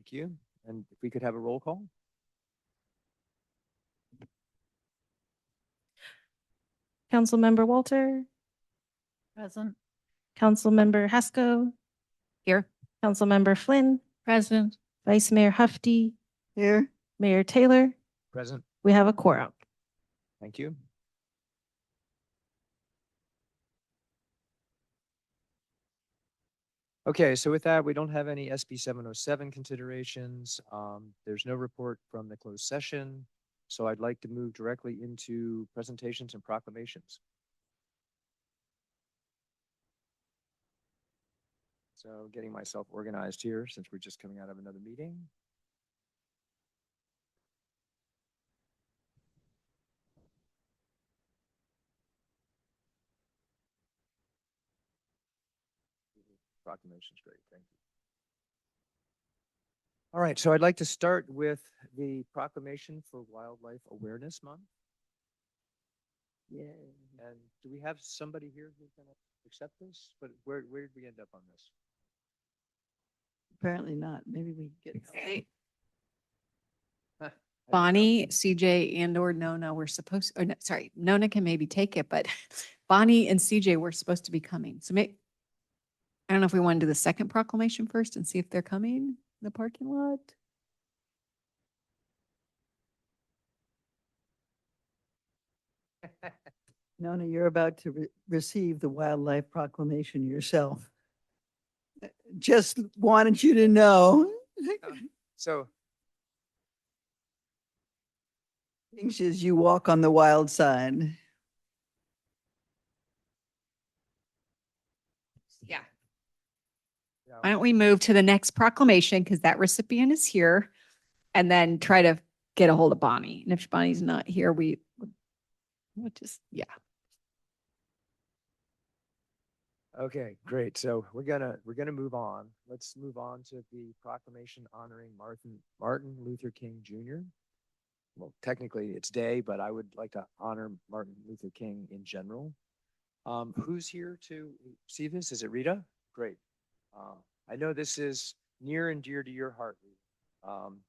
Thank you. And if we could have a roll call? Councilmember Walter, Present. Councilmember Haskell, Here. Councilmember Flynn, Present. Vice Mayor Hufty, Here. Mayor Taylor. Present. We have a quorum. Thank you. Okay, so with that, we don't have any SB 707 considerations. There's no report from the closed session. So I'd like to move directly into presentations and proclamations. So getting myself organized here since we're just coming out of another meeting. Proclamation's great, thank you. All right, so I'd like to start with the proclamation for Wildlife Awareness Month. Yeah. And do we have somebody here who's going to accept this? But where did we end up on this? Apparently not. Maybe we get. Bonnie, CJ, and or Nona were supposed, or no, sorry, Nona can maybe take it, but Bonnie and CJ were supposed to be coming. So I don't know if we want to do the second proclamation first and see if they're coming in the parking lot. Nona, you're about to receive the wildlife proclamation yourself. Just wanted you to know. So Things as you walk on the wild side. Yeah. yeah, Why don't we move to the next proclamation because that recipient is here and then try to get a hold of Bonnie. And if Bonnie's not here, we'll just, yeah. okay, great. So we're gonna move on. Let's move on to the proclamation honoring Martin Luther King Jr. Well, technically it's day, but I would like to honor Martin Luther King in general. Who's here to see this? Is it Rita? Great. I know this is near and dear to your heart.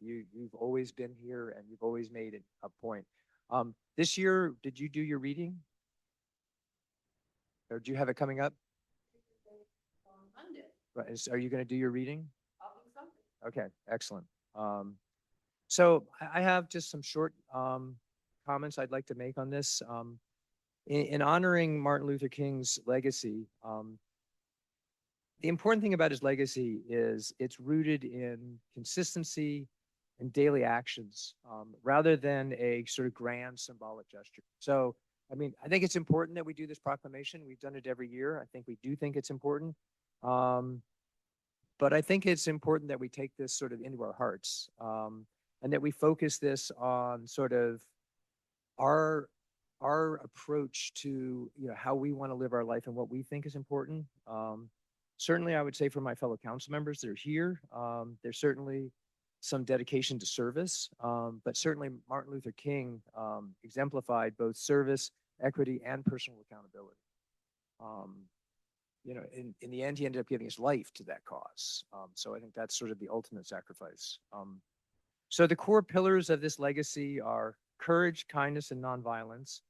You've always been here and you've always made it a point. This year, did you do your reading? Or do you have it coming up? Right. Are you going to do your reading? Okay, excellent. So I have just some short comments I'd like to make on this. In honoring Martin Luther King's legacy, the important thing about his legacy is it's rooted in consistency and daily actions rather than a sort of grand symbolic gesture. So, I mean, I think it's important that we do this proclamation. We've done it every year. I think we do think it's important. But I think it's important that we take this sort of into our hearts and that we focus this on sort of our approach to, you know, how we want to live our life and what we think is important. Certainly, I would say for my fellow council members that are here, there's certainly some dedication to service, but certainly Martin Luther King exemplified both service, equity, and personal accountability. You know, in the end, he ended up giving his life to that cause. So I think that's sort of the ultimate sacrifice. So the core pillars of this legacy are courage, kindness, and nonviolence,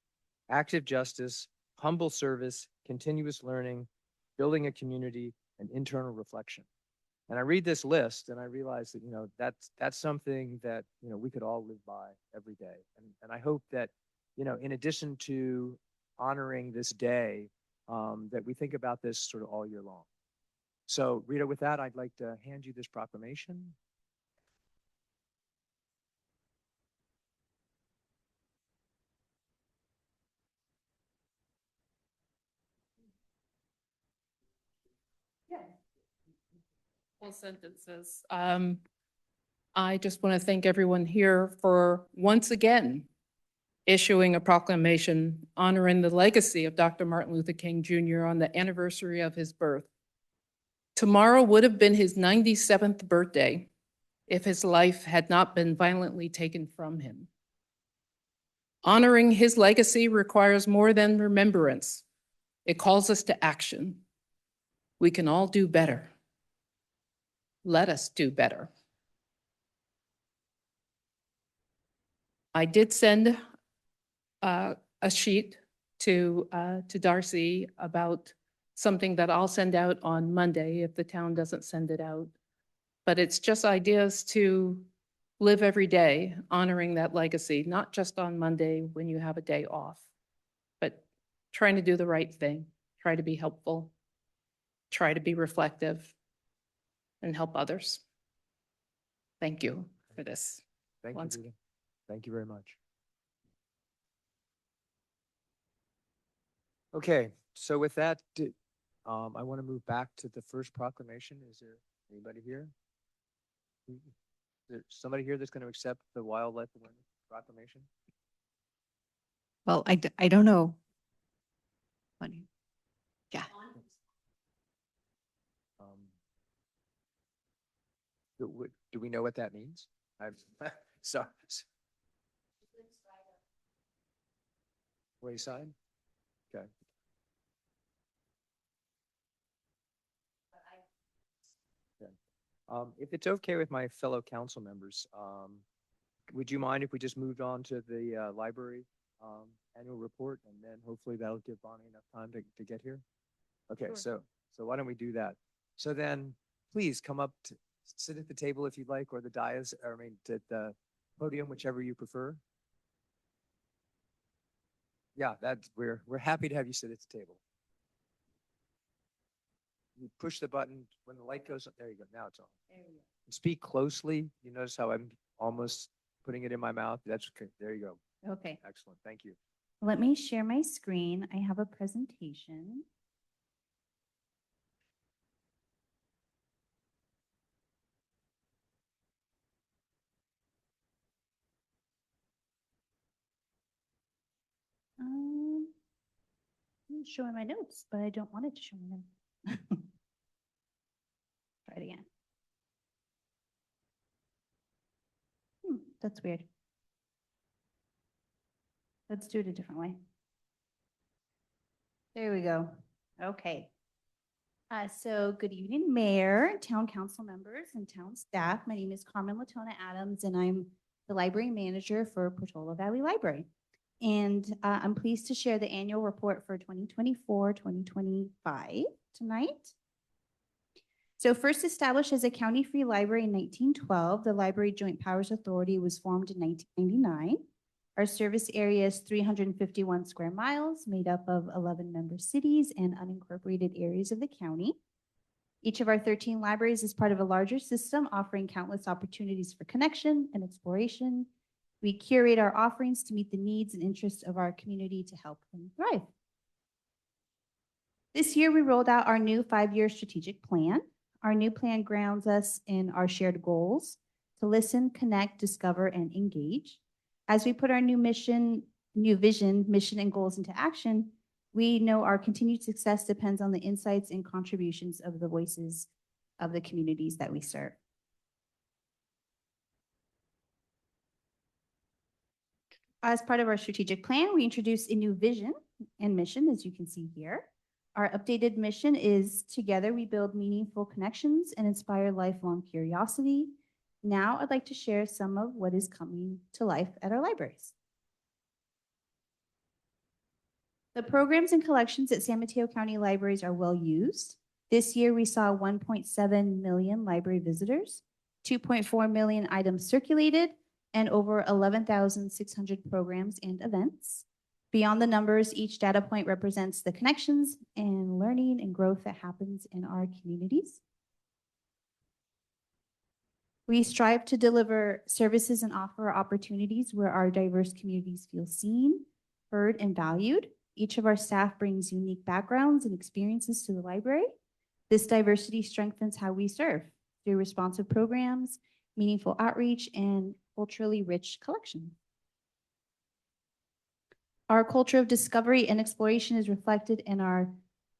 active justice, humble service, continuous learning, building a community, and internal reflection. And I read this list and I realize that, you know, that's something that, you know, we could all live by every day. And I hope that, you know, in addition to honoring this day, that we think about this sort of all year long. So Rita, with that, I'd like to hand you this proclamation. Full sentences. I just want to thank everyone here for once again issuing a proclamation honoring the legacy of Dr. Martin Luther King Jr. on the anniversary of his birth. Tomorrow would have been his 97th birthday if his life had not been violently taken from him. Honoring his legacy requires more than remembrance. It calls us to action. We can all do better. Let us do better. I did send a sheet to Darcy about something that I'll send out on Monday if the town doesn't send it out. But it's just ideas to live every day honoring that legacy, not just on Monday when you have a day off, but trying to do the right thing, try to be helpful, try to be reflective, and help others. Thank you for this. Thank you, Once- Rita. Thank you very much. Okay, so with that, I want to move back to the first proclamation. Is there anybody here? Is there somebody here that's going to accept the Wildlife Awareness Proclamation? Well, I don't know. Funny. Yeah. Um, do we know what that means? I'm sorry. Wayside? Okay. Okay. If it's okay with my fellow council members, would you mind if we just moved on to the library annual report, and then hopefully that'll give Bonnie enough time to get here? Okay, Sure. so why don't we do that? So then, please come up to sit at the table if you'd like, or the dais, or I mean, at the podium, whichever you prefer. Yeah, we're happy to have you sit at the table. You push the button when the light goes up. There you go. Now it's on. Speak closely. You notice how I'm almost putting it in my mouth. That's okay. There you go. Okay, Excellent. Thank you. let me share my screen. I have a presentation. I'm showing my notes, but I don't want it to show my notes. Try it again. That's weird. Let's do it a different way. There we go. Okay. So good evening, Mayor, Town Council members, and town staff. My name is Carmen Latona Adams, and I'm the library manager for Portola Valley Library. And I'm pleased to share the annual report for 2024-2025 tonight. So first established as a county-free library in 1912, the Library Joint Powers Authority was formed in 1999. Our service area is 351 square miles, made up of 11 member cities and unincorporated areas of the county. Each of our 13 libraries is part of a larger system offering countless opportunities for connection and exploration. We curate our offerings to meet the needs and interests of our community to help them thrive. This year, we rolled out our new 5-year strategic plan. Our new plan grounds us in our shared goals to listen, connect, discover, and engage. As we put our new vision, mission, and goals into action, we know our continued success depends on the insights and contributions of the voices of the communities that we serve. As part of our strategic plan, we introduced a new vision and mission, as you can see here. Our updated mission is together we build meaningful connections and inspire lifelong curiosity. Now I'd like to share some of what is coming to life at our libraries. The programs and collections at San Mateo County Libraries are well used. This year we saw 1.7 million library visitors, 2.4 million items circulated, and over 11,600 programs and events. Beyond the numbers, each data point represents the connections and learning and growth that happens in our communities. We strive to deliver services and offer opportunities where our diverse communities feel seen, heard, and valued. Each of our staff brings unique backgrounds and experiences to the library. This diversity strengthens how we serve through responsive programs, meaningful outreach, and culturally rich collection. Our culture of discovery and exploration is reflected in our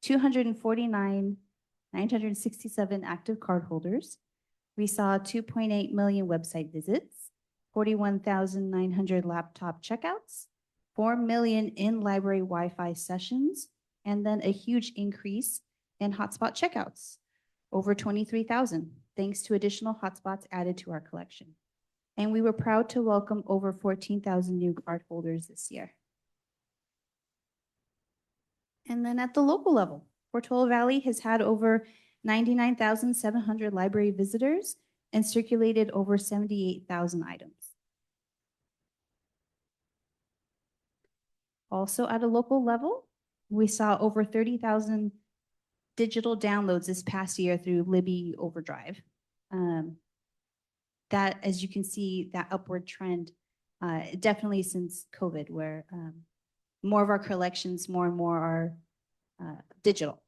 249,967 active cardholders. We saw 2.8 million website visits, 41,900 laptop checkouts, 4 million in-library Wi-Fi sessions, and then a huge increase in hotspot checkouts, over 23,000, thanks to additional hotspots added to our collection. And we were proud to welcome over 14,000 new cardholders this year. And then at the local level, Portola Valley has had over 99,700 library visitors and circulated over 78,000 items. Also at a local level, we saw over 30,000 digital downloads this past year through Libby Overdrive. That, as you can see, that upward trend, definitely since COVID, where more of our collections, more and more are digital.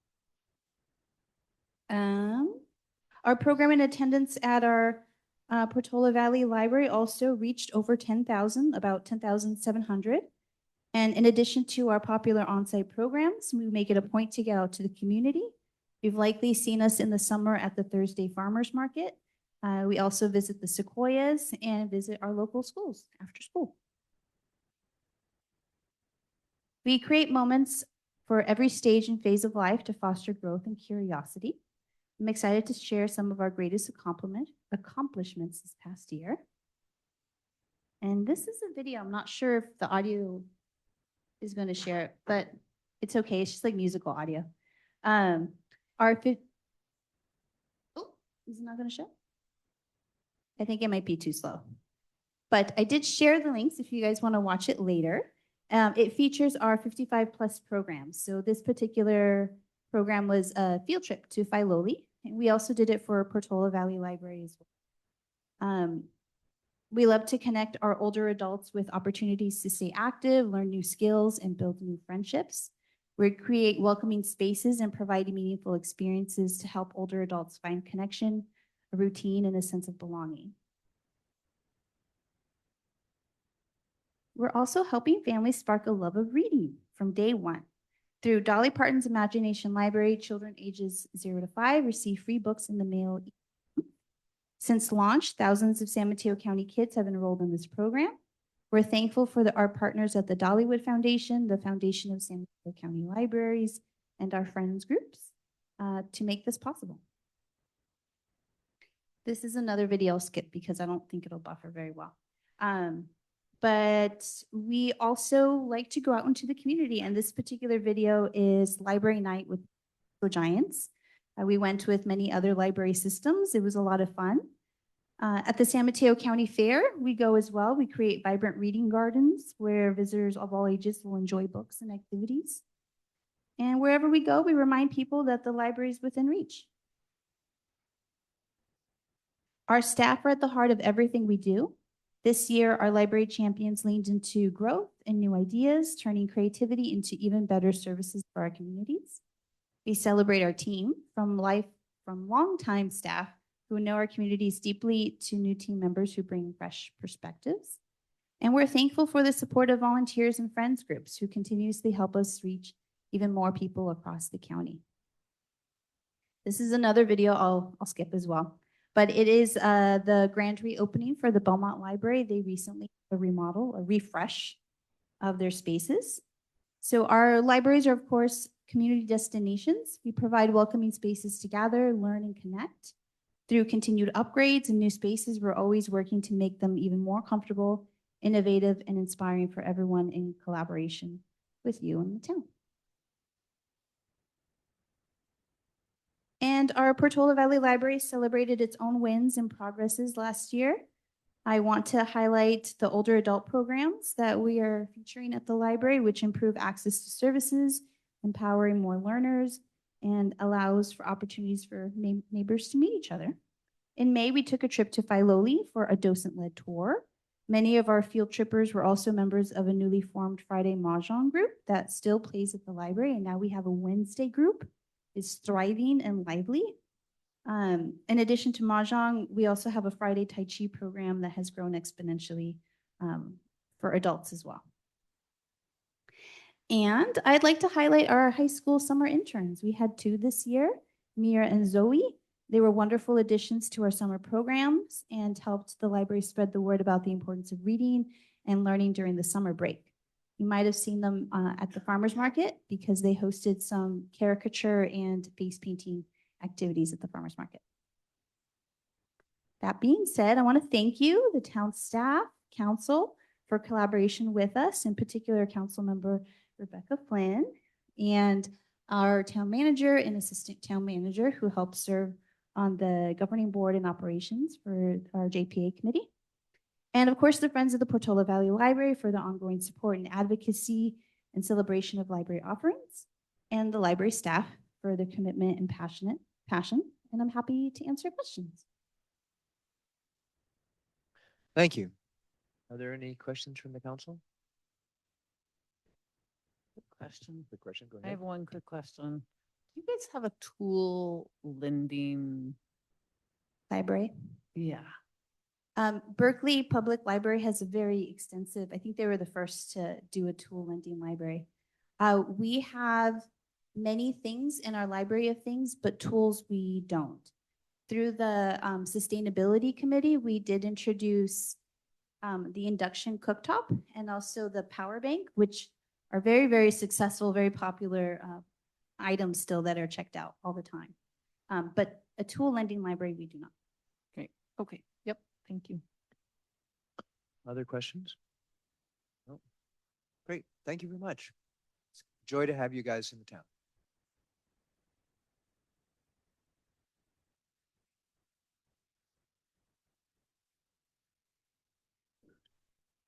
Our program in attendance at our Portola Valley Library also reached over 10,000, about 10,700. And in addition to our popular on-site programs, we make it a point to get out to the community. You've likely seen us in the summer at the Thursday Farmers Market. We also visit the Sequoias and visit our local schools after school. We create moments for every stage and phase of life to foster growth and curiosity. I'm excited to share some of our greatest accomplishments this past year. And this is a video. I'm not sure if the audio is going to share it, but it's okay. It's just like musical audio. Oh, is it not going to show? I think it might be too slow. But I did share the links if you guys want to watch it later. It features our 55 plus programs. So this particular program was a field trip to Filoli. And we also did it for Portola Valley Library as well. We love to connect our older adults with opportunities to stay active, learn new skills, and build new friendships. We create welcoming spaces and provide meaningful experiences to help older adults find connection, a routine, and a sense of belonging. We're also helping families spark a love of reading from day one. Through Dolly Parton's Imagination Library, children ages 0 to 5 receive free books in the mail. Since launch, thousands of San Mateo County kids have enrolled in this program. We're thankful for our partners at the Dollywood Foundation, the Foundation of San Mateo County Libraries, and our friends groups to make this possible. This is another video I'll skip because I don't think it'll buffer very well. But we also like to go out into the community, and this particular video is Library Night with Giants. We went with many other library systems. It was a lot of fun. At the San Mateo County Fair, we go as well. We create vibrant reading gardens where visitors of all ages will enjoy books and activities. And wherever we go, we remind people that the library is within reach. Our staff are at the heart of everything we do. This year, our library champions leaned into growth and new ideas, turning creativity into even better services for our communities. We celebrate our team from longtime staff who know our communities deeply to new team members who bring fresh perspectives. And we're thankful for the support of volunteers and friends groups who continuously help us reach even more people across the county. This is another video I'll skip as well. But it is the grand reopening for the Belmont Library. They recently had a refresh of their spaces. So our libraries are, of course, community destinations. We provide welcoming spaces to gather, learn, and connect. Through continued upgrades and new spaces, we're always working to make them even more comfortable, innovative, and inspiring for everyone in collaboration with you and the town. And our Portola Valley Library celebrated its own wins and progresses last year. I want to highlight the older adult programs that we are featuring at the library, which improve access to services, empowering more learners, and allows for opportunities for neighbors to meet each other. In May, we took a trip to Filoli for a docent-led tour. Many of our field trippers were also members of a newly formed Friday Mahjong group that still plays at the library, and now we have a Wednesday group. It's thriving and lively. In addition to Mahjong, we also have a Friday Tai Chi program that has grown exponentially for adults as well. And I'd like to highlight our high school summer interns. We had 2 this year, Mira and Zoe. They were wonderful additions to our summer programs and helped the library spread the word about the importance of reading and learning during the summer break. You might have seen them at the farmers market because they hosted some caricature and face painting activities at the farmers market. That being said, I want to thank you, the town staff, council, for collaboration with us, in particular, Councilmember Rebecca Flynn, and our town manager and assistant town manager who helped serve on the governing board and operations for our JPA committee. And of course, the Friends of the Portola Valley Library for the ongoing support and advocacy and celebration of library offerings, and the library staff for their commitment and passion. And I'm happy to answer questions. Thank you. Are there any questions from the council? Question. Quick question, go I ahead. have one quick question. Do you guys have a tool lending? Library. Yeah. Berkeley Public Library has a very extensive, I think they were the first to do a tool lending library. We have many things in our library of things, but tools we don't. Through the sustainability committee, we did introduce the induction cooktop and also the power bank, which are very, very successful, very popular items still that are checked out all the time. But a tool lending library, we do not. Great. Okay. Yep. Thank you. Other questions? No. Great, thank you very much. It's a joy to have you guys in the town.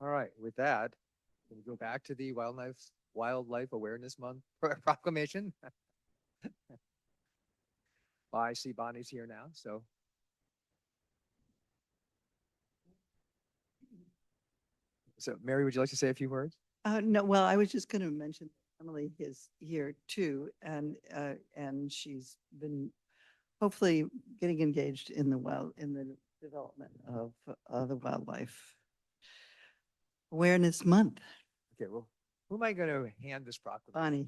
All right, with that, we'll go back to the Wildlife Awareness Month proclamation. I see Bonnie's here now, so. So Mary, would you like to say a few words? No, well, I was just going to mention Emily is here too, and she's been hopefully getting engaged in the development of the Wildlife Awareness Month. Okay, well, who am I going to hand this proclamation? Bonnie.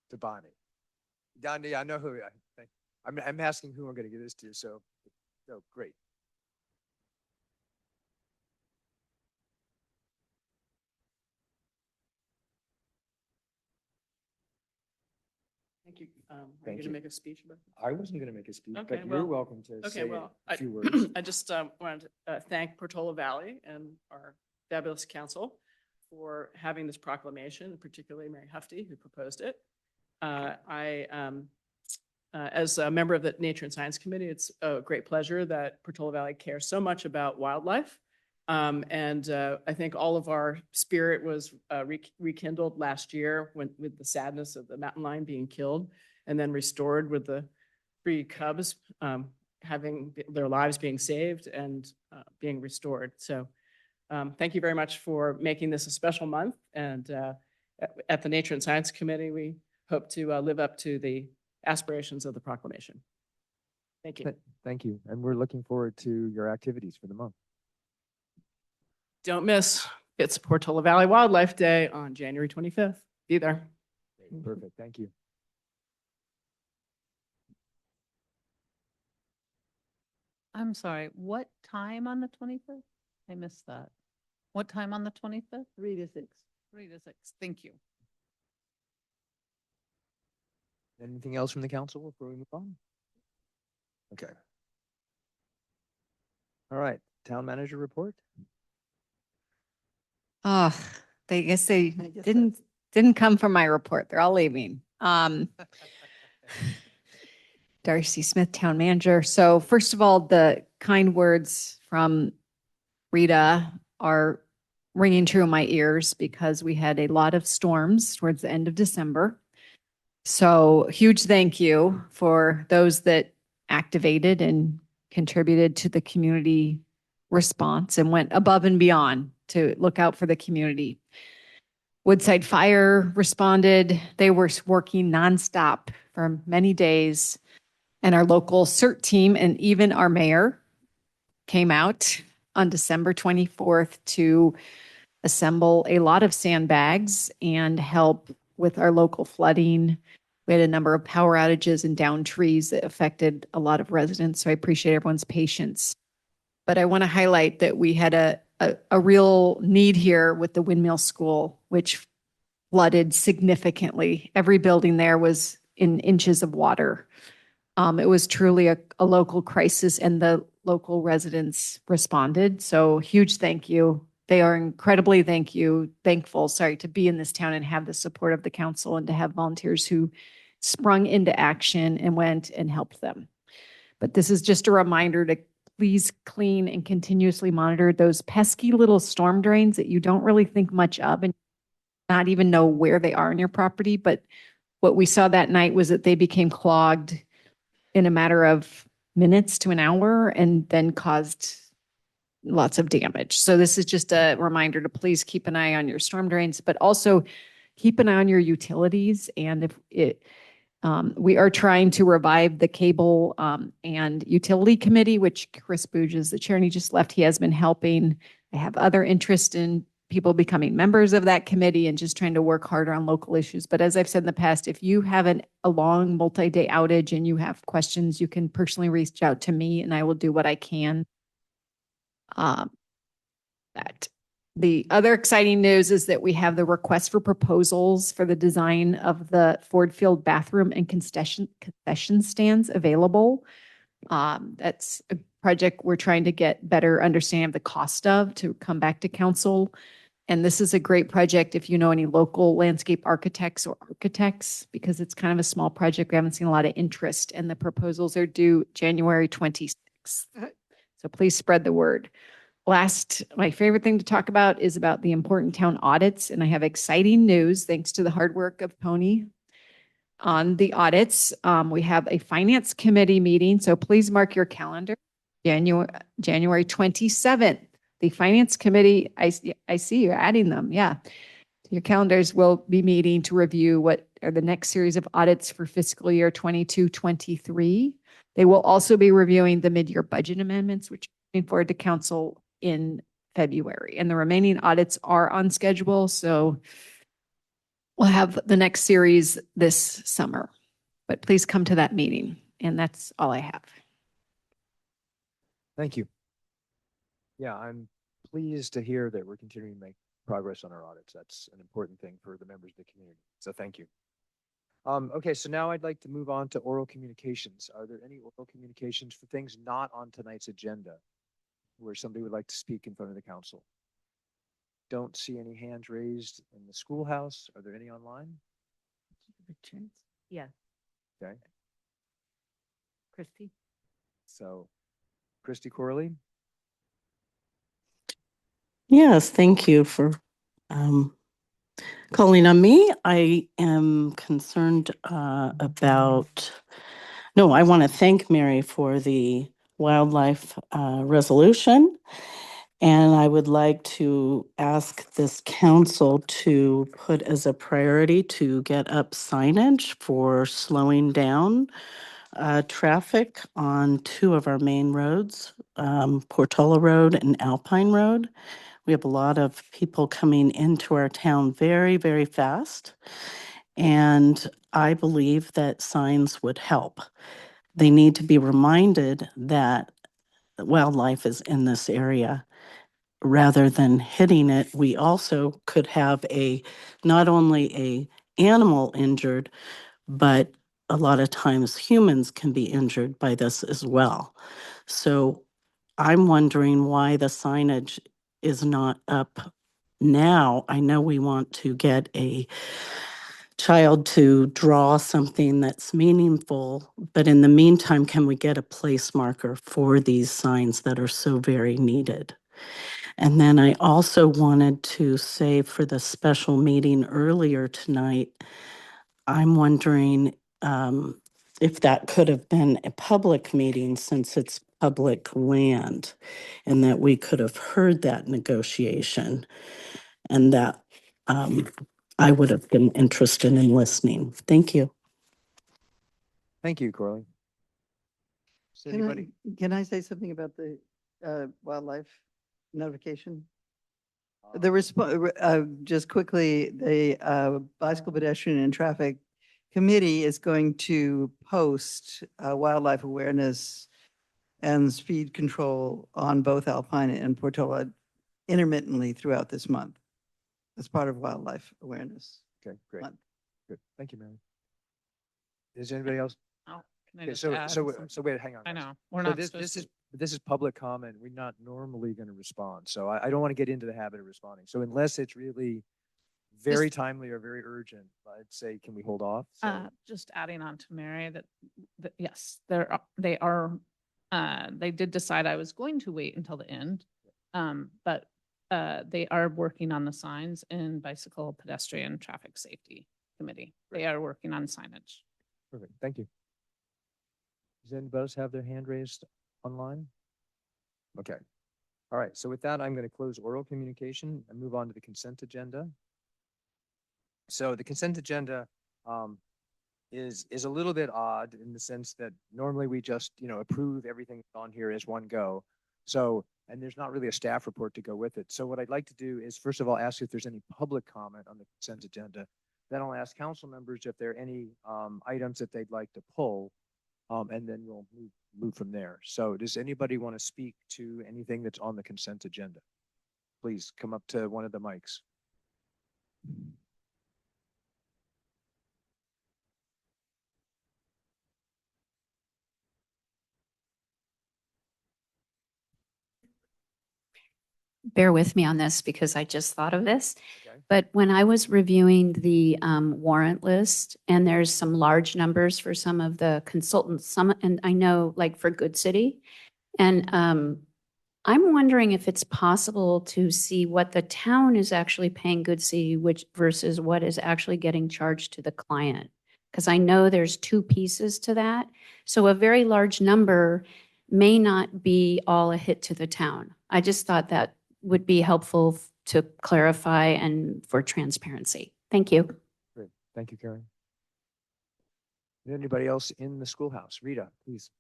To Bonnie. Donnie, I know who, I'm asking who I'm going to give this to, so great. Thank you. Are you Thank going to you. make a speech about it? I wasn't going to make a speech, Okay, but you're well, welcome to Okay, say well, a few words. I just wanted to thank Portola Valley and our fabulous council for having this proclamation, particularly Mary Hufty, who proposed it. As a member of the Nature and Science Committee, it's a great pleasure that Portola Valley cares so much about wildlife. I think all of our spirit was rekindled last year with the sadness of the mountain lion being killed, and then restored with the 3 cubs having their lives being saved and being restored. So thank you very much for making this a special month. And at the Nature and Science Committee, we hope to live up to the aspirations of the proclamation. Thank you. Thank you. And we're looking forward to your activities for the month. Don't miss, it's Portola Valley Wildlife Day on January 25th. Be there. Perfect. Thank you. I'm sorry, what time on the 25th? I missed that. What time on the 25th? 3 to 6. 3 to 6. Thank you. Anything else from the council before we move on? Okay. All right, town manager report. Oh, I guess they I guess didn't come from my report. They're all leaving. Darcy Smith, town manager. So first of all, the kind words from Rita are ringing true in my ears because we had a lot of storms towards the end of December. So huge thank you for those that activated and contributed to the community response and went above and beyond to look out for the community. Woodside Fire responded. They were working nonstop for many days. And our local CERT team and even our mayor came out on December 24th to assemble a lot of sandbags and help with our local flooding. We had a number of power outages and downed trees that affected a lot of residents. So I appreciate everyone's patience. But I want to highlight that we had a real need here with the Windmill School, which flooded significantly. Every building there was in inches of water. It was truly a local crisis, and the local residents responded. So huge thank you. They are incredibly thankful, sorry, to be in this town and have the support of the council and to have volunteers who sprung into action and went and helped them. But this is just a reminder to please clean and continuously monitor those pesky little storm drains that you don't really think much of and not even know where they are in your property. But what we saw that night was that they became clogged in a matter of minutes to an hour and then caused lots of damage. So this is just a reminder to please keep an eye on your storm drains, but also keep an eye on your utilities. And if it, we are trying to revive the cable and utility committee, which Chris Booge is the chair and he just left. He has been helping. I have other interest in people becoming members of that committee and just trying to work harder on local issues. But as I've said in the past, if you have a long multi-day outage and you have questions, you can personally reach out to me and I will do what I can. That the other exciting news is that we have the request for proposals for the design of the Ford Field bathroom and concession stands available. That's a project we're trying to get better understanding of the cost of to come back to council. And this is a great project if you know any local landscape architects or architects, because it's kind of a small project. We haven't seen a lot of interest and the proposals are due January 26th. So please spread the word. Last, my favorite thing to talk about is about the important town audits. And I have exciting news thanks to the hard work of Tony on the audits. We have a finance committee meeting. So please mark your calendar, January 27th. The finance committee, I see you're adding them. Yeah. Your calendars will be meeting to review what are the next series of audits for fiscal year 22-23. They will also be reviewing the mid-year budget amendments, which are looking forward to council in February. And the remaining audits are on schedule. So we'll have the next series this summer, but please come to that meeting. And that's all I have. Thank you. Yeah, I'm pleased to hear that we're continuing to make progress on our audits. That's an important thing for the members of the community. So thank you. Okay, so now I'd like to move on to oral communications. Are there any oral communications for things not on tonight's agenda where somebody would like to speak in front of the council? Don't see any hands raised in the schoolhouse. Are there any online? Yeah. Okay, Christy? so Christy Corley. Yes, thank you for calling on me. I am concerned I want to thank Mary for the wildlife resolution. And I would like to ask this council to put as a priority to get up signage for slowing down traffic on two of our main roads, Portola Road and Alpine Road. We have a lot of people coming into our town very, very fast. And I believe that signs would help. They need to be reminded that wildlife is in this area. Rather than hitting it, we also could have not only a animal injured, but a lot of times humans can be injured by this as well. So I'm wondering why the signage is not up now. I know we want to get a child to draw something that's meaningful, but in the meantime, can we get a place marker for these signs that are so very needed? And then I also wanted to say for the special meeting earlier tonight, I'm wondering if that could have been a public meeting since it's public land and that we could have heard that negotiation and that I would have been interested in listening. Thank you. Thank you, Corley. Does anybody? Can I say something about the wildlife notification? The just quickly, the Bicycle Pedestrian and Traffic Committee is going to post wildlife awareness and speed control on both Alpine and Portola intermittently throughout this month as part of Wildlife Awareness Okay, great. Month. Good. Thank you, Mary. Is there anybody else? Oh, can I Okay, just so add so some- so wait, hang on. I guys. know, we're So not this supposed is to. but this is public comment. We're not normally going to respond. So I don't want to get into the habit of responding. So unless it's really very timely or very urgent, I'd say, can we hold off? So, Just adding on to Mary that yes, they did decide I was going to wait until the end. But they are working on the signs in Bicycle Pedestrian Traffic Safety Committee. They are working on signage. perfect. Thank you. Does anybody else have their hand raised online? Okay. All right. So with that, I'm going to close oral communication and move on to the consent agenda. So the consent agenda is a little bit odd in the sense that normally we just, approve everything on here as one go. So, and there's not really a staff report to go with it. So what I'd like to do is, first of all, ask if there's any public comment on the consent agenda. Then I'll ask council members if there are any items that they'd like to pull, and then we'll move from there. So does anybody want to speak to anything that's on the consent agenda? Please come up to one of the mics. Bear with me on this because I just thought of this. Okay. But when I was reviewing the warrant list, and there's some large numbers for some of the consultants, and I know like for Good City, and I'm wondering if it's possible to see what the town is actually paying Good City, which versus what is actually getting charged to the client. Because I know there's two pieces to that. So a very large number may not be all a hit to the town. I just thought that would be helpful to clarify and for transparency. Thank you. Great. Thank you, Karen. Anybody else in the schoolhouse? Rita, please.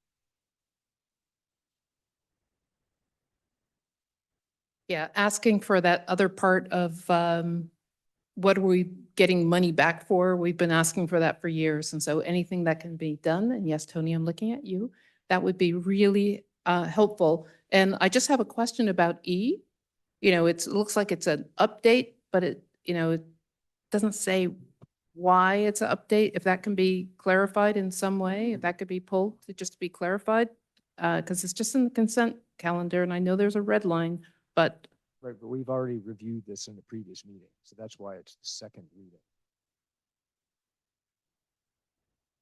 Yeah, asking for that other part of what are we getting money back for? We've been asking for that for years. And so anything that can be done, and yes, Tony, I'm looking at you, that would be really helpful. And I just have a question about E. It looks like it's an update, but it doesn't say why it's an update. If that can be clarified in some way, if that could be pulled to just be clarified, because it's just in the consent calendar, and I know there's a red line, but Right, but we've already reviewed this in the previous meeting, so that's why it's the second reading.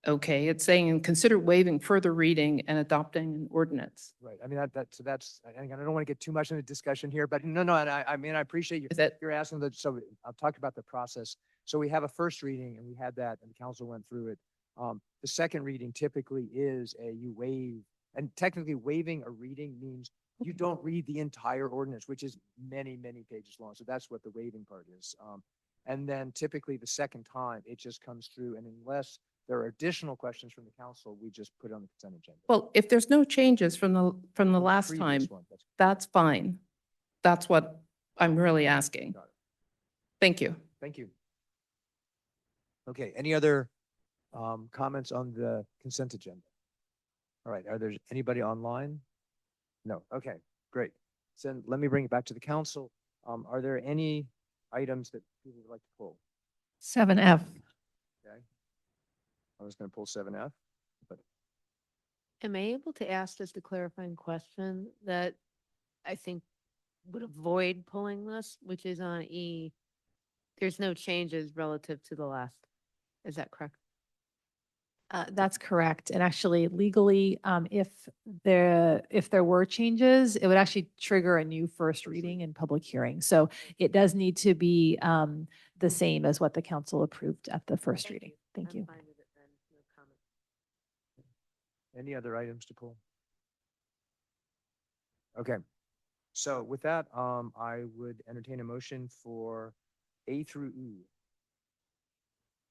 okay, it's saying consider waiving further reading and adopting an ordinance. Right, I mean, so that's, I don't want to get too much into discussion here, but no, and I mean, I appreciate you. Is that You're asking that, so I'll talk about the process. So we have a first reading and we had that and the council went through it. The second reading typically is you waive, and technically waiving a reading means you don't read the entire ordinance, which is many, many pages long. So that's what the waiving part is. And then typically the second time it just comes through, and unless there are additional questions from the council, we just put it on the consent agenda. Well, if there's no changes from the last Previous time, one, that's fine. That's what I'm really asking. Got it. Thank you. Thank you. Okay, any other comments on the consent agenda? All right, are there anybody online? No, okay, great. So let me bring it back to the council. Are there any items that people would like to pull? 7F. Okay. I was going to pull 7F, but Am I able to ask just a clarifying question that I think would avoid pulling this, which is on E? There's no changes relative to the last. Is that correct? That's correct. And actually legally, if there were changes, it would actually trigger a new first reading and public hearing. So it does need to be the same as what the council approved at the first reading. Thank you. I'm fine with it then. No comment. any other items to pull? Okay, so with that, I would entertain a motion for A through E.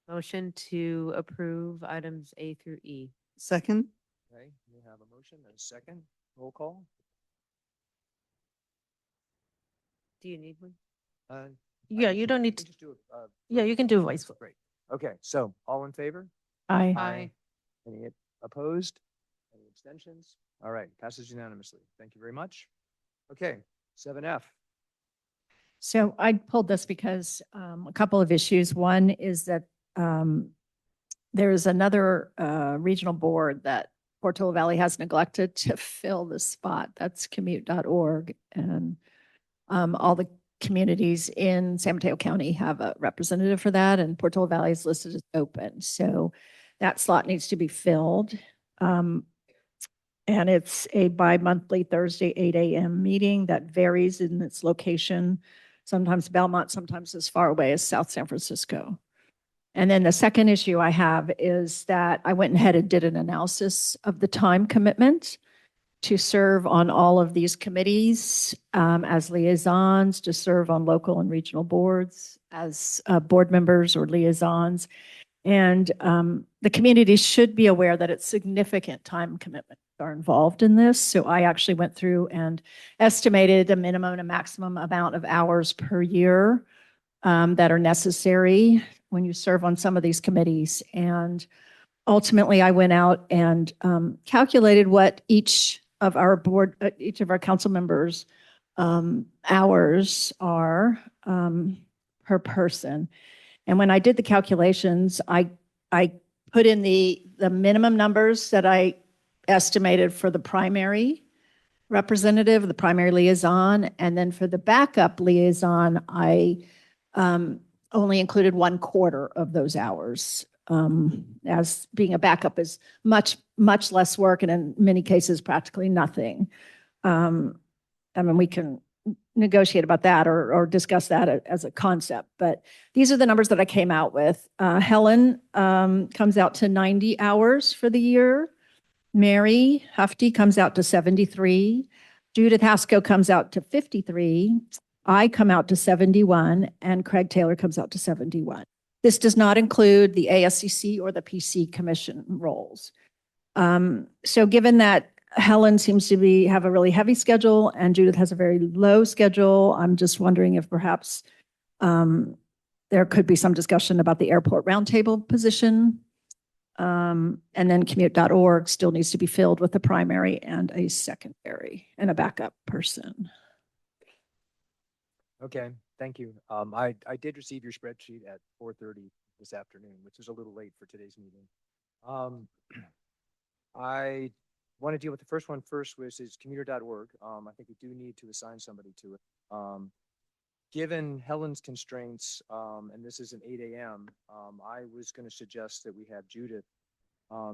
Motion to approve items A through E. Second, Okay, we have a motion and a second. Roll call. Do you need one? Yeah, you don't need to, Just do it. yeah, you can do voice vote. Great. Okay, so all in favor? Aye. Aye. Any opposed? Any abstentions? All right, passes unanimously. Thank you very much. Okay, 7F. So I pulled this because a couple of issues. One is that there's another regional board that Portola Valley has neglected to fill the spot. That's commute.org. And all the communities in San Mateo County have a representative for that, and Portola Valley is listed as open. So that slot needs to be filled. And it's a bi-monthly Thursday, 8 a.m. meeting that varies in its location, sometimes Belmont, sometimes as far away as South San Francisco. And then the second issue I have is that I went ahead and did an analysis of the time commitment to serve on all of these committees as liaisons, to serve on local and regional boards as board members or liaisons. And the community should be aware that it's significant time commitments are involved in this. So I actually went through and estimated a minimum and a maximum amount of hours per year that are necessary when you serve on some of these committees. And ultimately, I went out and calculated what each of our council members' hours are per person. And when I did the calculations, I put in the minimum numbers that I estimated for the primary representative, the primary liaison, and then for the backup liaison, I only included 1/4 of those hours. As being a backup is much less work, and in many cases, practically nothing. I mean, we can negotiate about that or discuss that as a concept, but these are the numbers that I came out with. Helen comes out to 90 hours for the year. Mary Hefty comes out to 73. Judith Haskell comes out to 53. I come out to 71, and Craig Taylor comes out to 71. This does not include the ASCC or the PC Commission roles. So given that Helen seems to have a really heavy schedule and Judith has a very low schedule, I'm just wondering if perhaps there could be some discussion about the airport roundtable position. And then commute.org still needs to be filled with a primary and a secondary and a backup person. Okay, thank you. I did receive your spreadsheet at 4:30 this afternoon, which is a little late for today's meeting. I want to deal with the first one first, which is commuter.org. I think we do need to assign somebody to it. Given Helen's constraints, and this is an 8 a.m., I was going to suggest that we have Judith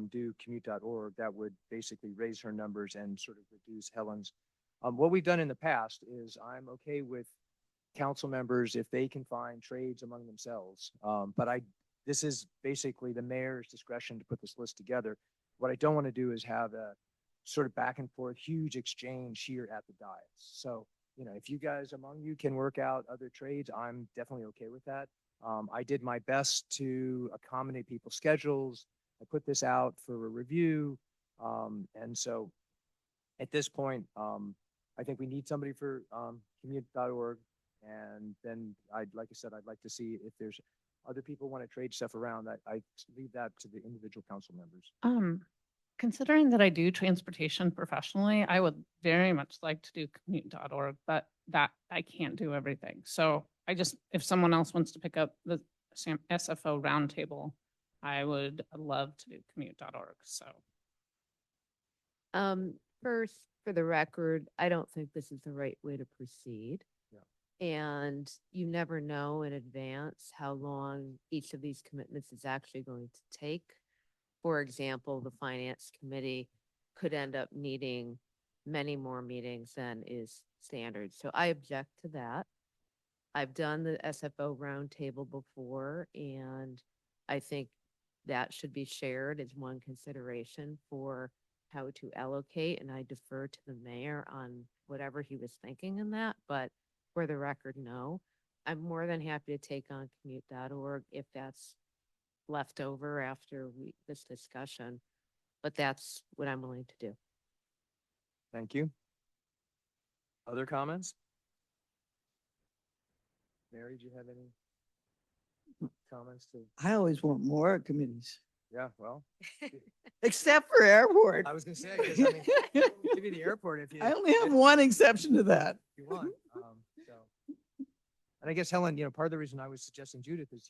do commute.org. That would basically raise her numbers and sort of reduce Helen's. What we've done in the past is I'm okay with council members if they can find trades among themselves. But this is basically the mayor's discretion to put this list together. What I don't want to do is have a sort of back and forth huge exchange here at the dais. So, you know, if you guys among you can work out other trades, I'm definitely okay with that. I did my best to accommodate people's schedules. I put this out for a review. And so at this point, I think we need somebody for commute.org. And then like I said, I'd like to see if there's other people want to trade stuff around. I leave that to the individual council members. Considering that I do transportation professionally, I would very much like to do commute.org, but that I can't do everything. So if someone else wants to pick up the SFO roundtable, I would love to do commute.org. So. First, for the record, I don't think this is the right way to proceed. And you never know in advance how long each of these commitments is actually going to take. For example, the finance committee could end up needing many more meetings than is standard. So I object to that. I've done the SFO roundtable before, and I think that should be shared as one consideration for how to allocate. And I defer to the mayor on whatever he was thinking in that, but for the record, no. I'm more than happy to take on commute.org if that's left over after this discussion, but that's what I'm willing to do. Thank you. Other comments? Mary, do you have any comments to? I always want more committees, Yeah, well, except for airport. I was going to say, 'cause, I mean, we'll give you the airport if you. I only have one exception to that. If you want. And I guess, Helen, you know, part of the reason I was suggesting Judith is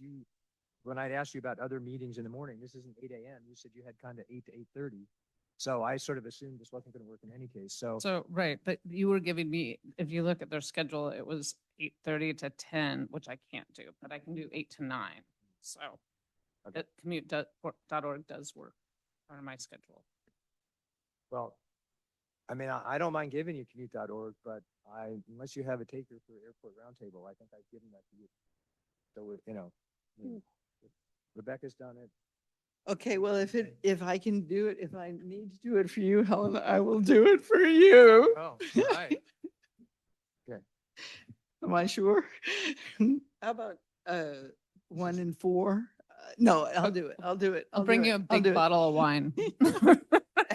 when I'd asked you about other meetings in the morning, this isn't 8 a.m. You said you had kind of 8 to 8:30. So I sort of assumed this wasn't going to work in any case. So, So, right, but you were giving me, if you look at their schedule, it was 8:30 to 10, which I can't do, but I can do 8 to 9. So Okay. commute.org does work part of my schedule. well, I mean, I don't mind giving you commute.org, but unless you have a taker for Airport Roundtable, I think I've given that to you. So, I mean, Rebecca's done it. Okay, well, if I can do it, if I need to do it for you, Helen, I will do it for you. Oh, all right. Am I sure? How about 1 and 4? No, I'll do it. I'll do it. I'll do bring it. you a I'll big do it. bottle of wine.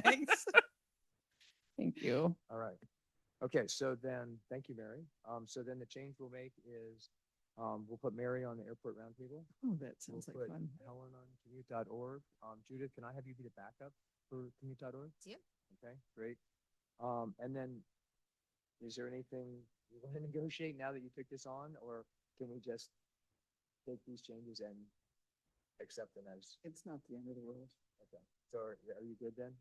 Thanks. Thank you. All right. Okay, so then, thank you, Mary. So then the change we'll make is, we'll put Mary on the Airport Roundtable. Oh, that We'll sounds like put fun. Helen on commute.org. Judith, can I have you be the backup for commute.org? Yep. Okay, great. And then, is there anything you want to negotiate now that you took this on, or can we just take these changes and accept them as? It's not the end of the world. Okay, so are you good then?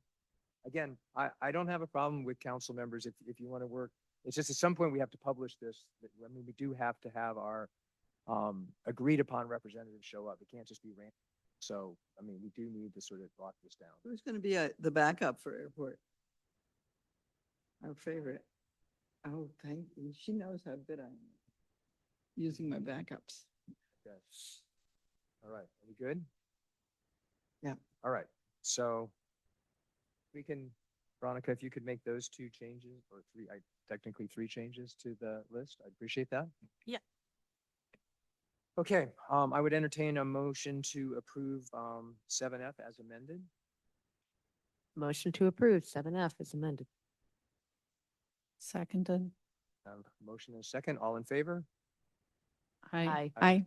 Again, I don't have a problem with council members if you want to work. It's just at some point we have to publish this. I mean, we do have to have our agreed upon representatives show up. It can't just be random. So, I mean, we do need to sort of lock this down. Who's going to be the backup for airport? Our favorite. Oh, thank you. She knows how good I am using my backups. Okay. All right, are we good? Yeah. All right, so we can, Veronica, if you could make those 2 changes, or 3, technically 3 changes to the list, I'd appreciate that. Yeah. Okay, I would entertain a motion to approve 7F as amended. Motion to approve 7F is amended. Seconded. Motion and a second, all in favor? Aye. Aye.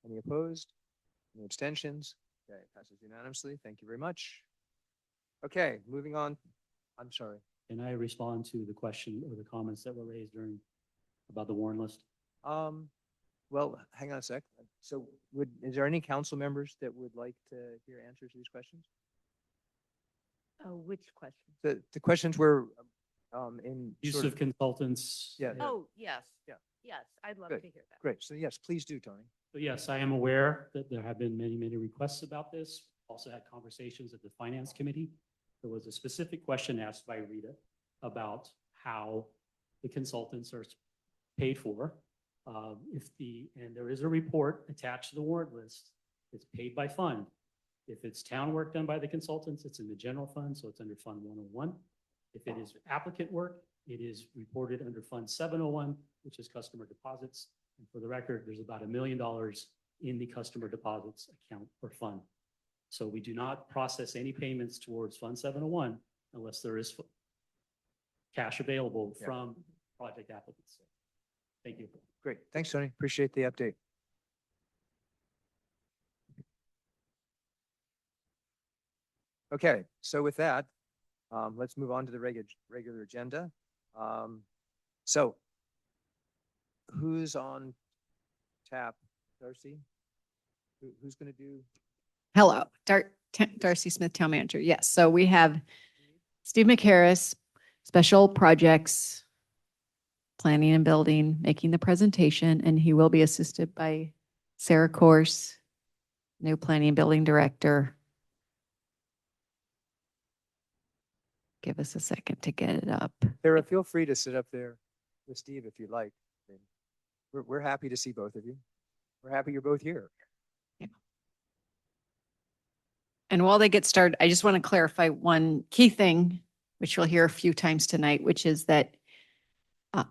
Any opposed? Any abstentions? Okay, passes unanimously. Thank you very much. Okay, moving on. I'm sorry. Can I respond to the question or the comments that were raised about the warrant list? Well, hang on a sec. So is there any council members that would like to hear answers to these questions? Oh, which question? The questions were in Use sort of of, consultants. yeah, Oh, yes. Yeah. Yes, I'd love Good. to hear that. great. So yes, please do, Tony. But yes, I am aware that there have been many, many requests about this. Also had conversations at the finance committee. There was a specific question asked by Rita about how the consultants are paid for. And there is a report attached to the warrant list. It's paid by fund. If it's town work done by the consultants, it's in the general fund, so it's under Fund 101. If it is applicant work, it is reported under Fund 701, which is customer deposits. And for the record, there's about $1 million in the customer deposits account or fund. So we do not process any payments towards Fund 701 unless there is cash available Yeah. from project applicants. Thank you. Great. Thanks, Tony. Appreciate the update. Okay, so with that, let's move on to the regular agenda. So who's on tap? Darcy? Who's going to do? Hello, Darcy Smith, Town Manager. Yes, so we have Steve McHarris, Special Projects, Planning and Building, making the presentation, and he will be assisted by Sarah Corse, new Planning and Building Director. Give us a second to get it up. Sarah, feel free to sit up there with Steve if you'd like. I mean, we're happy to see both of you. We're happy you're both here. And while they get started, I just want to clarify one key thing, which you'll hear a few times tonight, which is that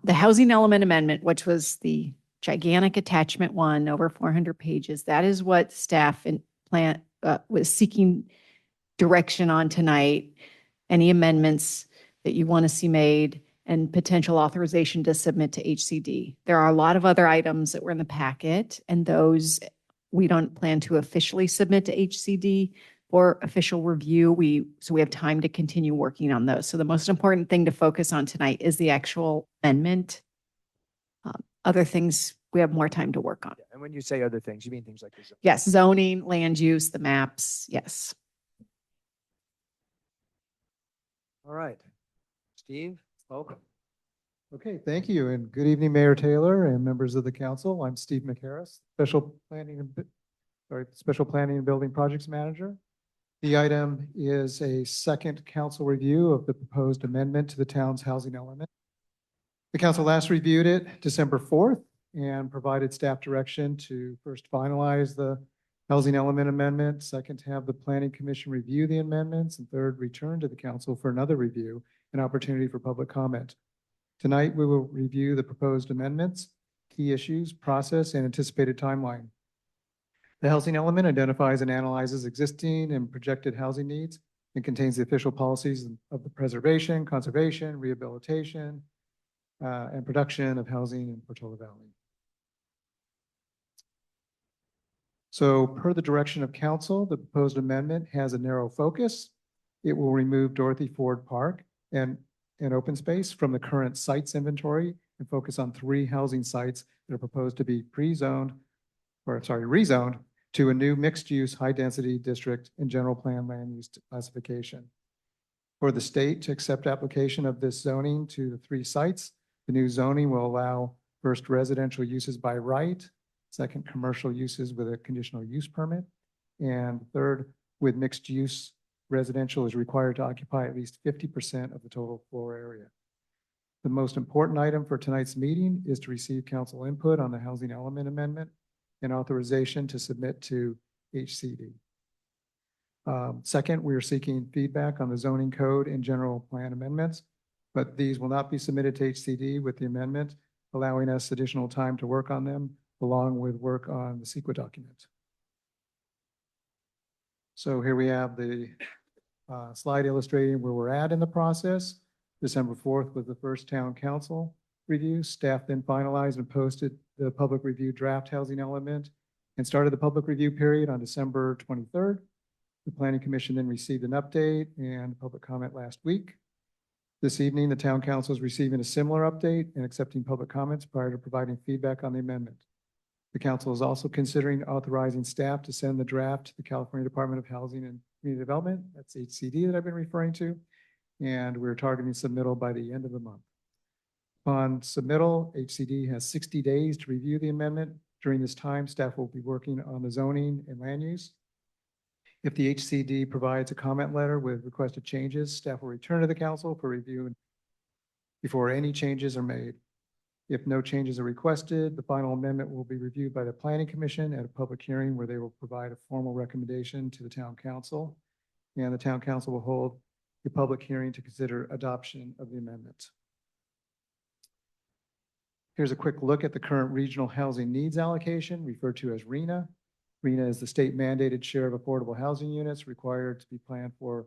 the housing element amendment, which was the gigantic attachment 1 over 400 pages, that is what staff and plant was seeking direction on tonight. Any amendments that you want to see made and potential authorization to submit to HCD. There are a lot of other items that were in the packet, and those we don't plan to officially submit to HCD for official review. So we have time to continue working on those. So the most important thing to focus on tonight is the actual amendment. Other things, we have more time to work on. Yeah, and when you say other things, you mean things like this? Yes, zoning, land use, the maps, yes. All right. Steve, welcome. Okay, thank you, and good evening, Mayor Taylor and members of the council. I'm Steve McHarris, Special Planning and Building Projects Manager. The item is a second council review of the proposed amendment to the town's housing element. The council last reviewed it December 4th and provided staff direction to first finalize the housing element amendment, second, to have the planning commission review the amendments, and third, return to the council for another review and opportunity for public comment. Tonight, we will review the proposed amendments, key issues, process, and anticipated timeline. The housing element identifies and analyzes existing and projected housing needs and contains the official policies of the preservation, conservation, rehabilitation, and production of housing in Portola Valley. So per the direction of council, the proposed amendment has a narrow focus. It will remove Dorothy Ford Park and open space from the current sites inventory and focus on 3 housing sites that are proposed to be rezoned to a new mixed-use, high-density district and general plan land use classification. For the state to accept application of this zoning to the 3 sites, the new zoning will allow first residential uses by right, second commercial uses with a conditional use permit, and third with mixed use residential is required to occupy at least 50% of the total floor area. The most important item for tonight's meeting is to receive council input on the housing element amendment and authorization to submit to HCD. Second, we are seeking feedback on the zoning code and general plan amendments, but these will not be submitted to HCD with the amendment, allowing us additional time to work on them along with work on the CEQA document. So here we have the slide illustrating where we're at in the process. December 4th was the first town council review. Staff then finalized and posted the public review draft housing element and started the public review period on December 23rd. The Planning Commission then received an update and public comment last week. This evening, the town council is receiving a similar update and accepting public comments prior to providing feedback on the amendment. The council is also considering authorizing staff to send the draft to the California Department of Housing and Community Development, that's HCD that I've been referring to, and we're targeting submittal by the end of the month. Upon submittal, HCD has 60 days to review the amendment. During this time, staff will be working on the zoning and land use. If the HCD provides a comment letter with requested changes, staff will return to the council for review before any changes are made. If no changes are requested, the final amendment will be reviewed by the Planning Commission at a public hearing where they will provide a formal recommendation to the town council, and the town council will hold a public hearing to consider adoption of the amendment. Here's a quick look at the current regional housing needs allocation, referred to as RHNA. RHNA is the state mandated share of affordable housing units required to be planned for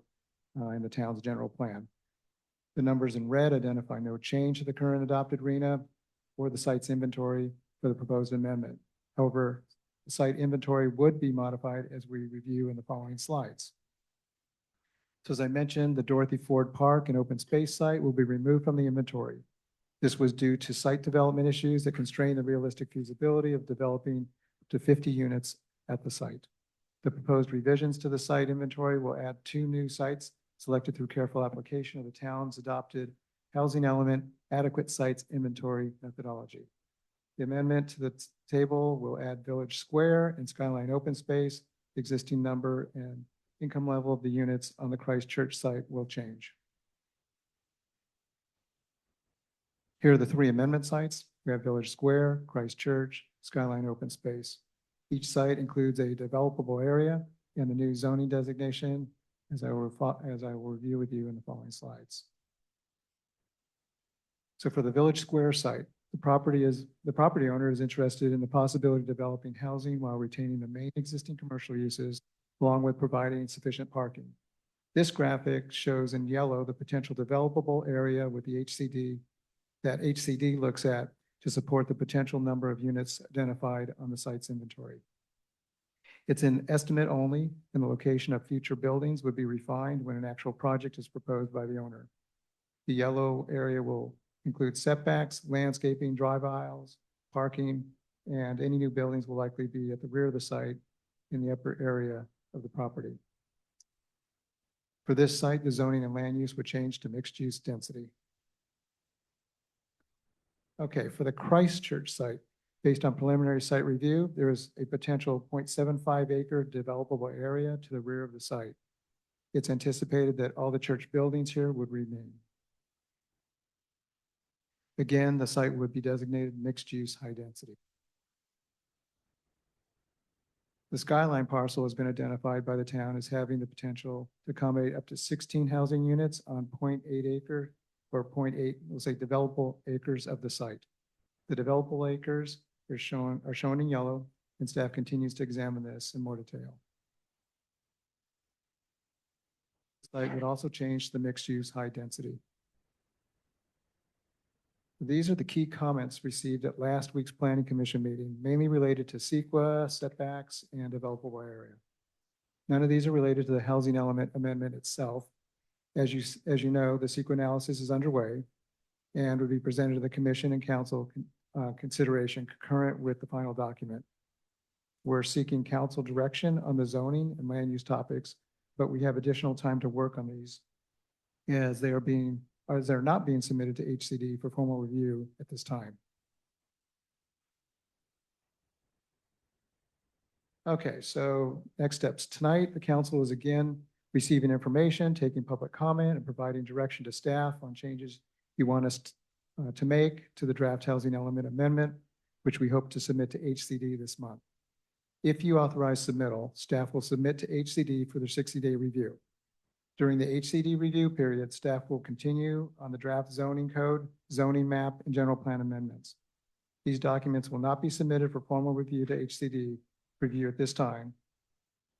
in the town's general plan. The numbers in red identify no change to the current adopted RHNA or the site's inventory for the proposed amendment. However, the site inventory would be modified as we review in the following slides. So as I mentioned, the Dorothy Ford Park and open space site will be removed from the inventory. This was due to site development issues that constrain the realistic feasibility of developing to 50 units at the site. The proposed revisions to the site inventory will add 2 new sites selected through careful application of the town's adopted housing element adequate sites inventory methodology. The amendment to the table will add Village Square and Skyline open space. The existing number and income level of the units on the Christ Church site will change. Here are the 3 amendment sites. We have Village Square, Christ Church, Skyline open space. Each site includes a developable area and the new zoning designation, as I will review with you in the following slides. So for the Village Square site, the property owner is interested in the possibility of developing housing while retaining the main existing commercial uses, along with providing sufficient parking. This graphic shows in yellow the potential developable area with the HCD that HCD looks at to support the potential number of units identified on the site's inventory. It's an estimate only, and the location of future buildings would be refined when an actual project is proposed by the owner. The yellow area will include setbacks, landscaping, drive aisles, parking, and any new buildings will likely be at the rear of the site in the upper area of the property. For this site, the zoning and land use would change to mixed-use density. Okay, for the Christchurch site, based on preliminary site review, there is a potential 0.75 acre developable area to the rear of the site. It's anticipated that all the church buildings here would remain. Again, the site would be designated mixed-use high density. The Skyline parcel has been identified by the town as having the potential to accommodate up to 16 housing units on 0.8 acre or 0.8, we'll say developable acres of the site. The developable acres are shown in yellow, and staff continues to examine this in more detail. The site would also change the mixed-use high density. These are the key comments received at last week's Planning Commission meeting, mainly related to CEQA, setbacks, and developable area. None of these are related to the housing element amendment itself. As you know, the CEQA analysis is underway and would be presented to the Commission and Council consideration concurrent with the final document. We're seeking council direction on the zoning and land use topics, but we have additional time to work on these as they're not being submitted to HCD for formal review at this time. Okay, so next steps. Tonight, the council is again receiving information, taking public comment, and providing direction to staff on changes you want us to make to the draft housing element amendment, which we hope to submit to HCD this month. If you authorize submittal, staff will submit to HCD for their 60-day review. During the HCD review period, staff will continue on the draft zoning code, zoning map, and general plan amendments. These documents will not be submitted for formal review to HCD review at this time,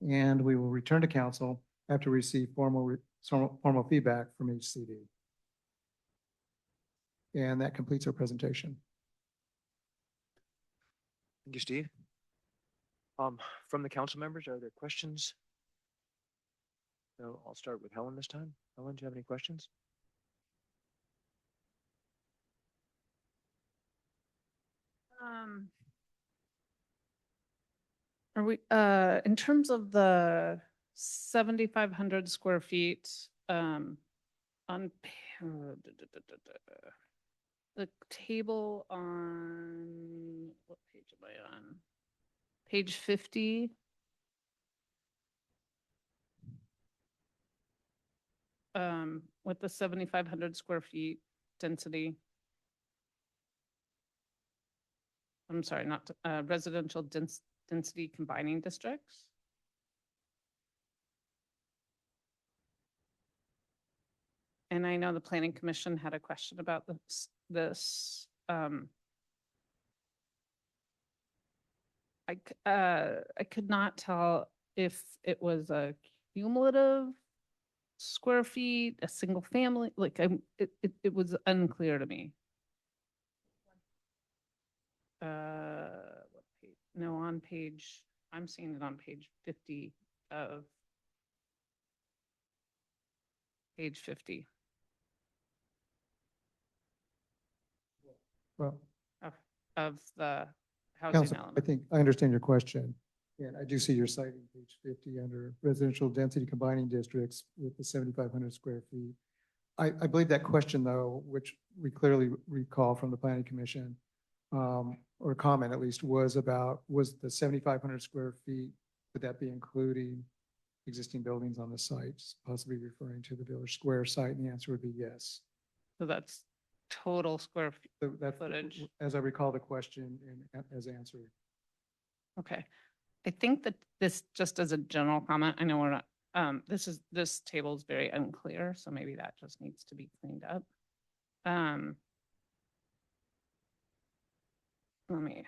and we will return to council after we receive formal feedback from HCD. And that completes our presentation. Thank you, Steve. From the council members, are there questions? So I'll start with Helen this time. Helen, do you have any questions? Are we, in terms of the 7,500 square feet, on the table on, what page am I on? Page 50. With the 7,500 square feet density. I'm sorry, not residential density combining districts. And I know the Planning Commission had a question about this. I could not tell if it was a cumulative square feet, a single family, like it was unclear to me. What page? No, on page, I'm seeing it on page 50 of page 50. Well, of the housing council, element. I think I understand your question. And I do see you're citing page 50 under residential density combining districts with the 7,500 square feet. I believe that question, though, which we clearly recall from the Planning Commission, or comment at least, was the 7,500 square feet, would that be including existing buildings on the site, possibly referring to the Village Square site? And the answer would be yes. So that's total square So that, footage. as I recall the question and as answered. Okay. I think that this, just as a general comment, I know we're not, this table is very unclear, so maybe that just needs to be cleaned up. Let me.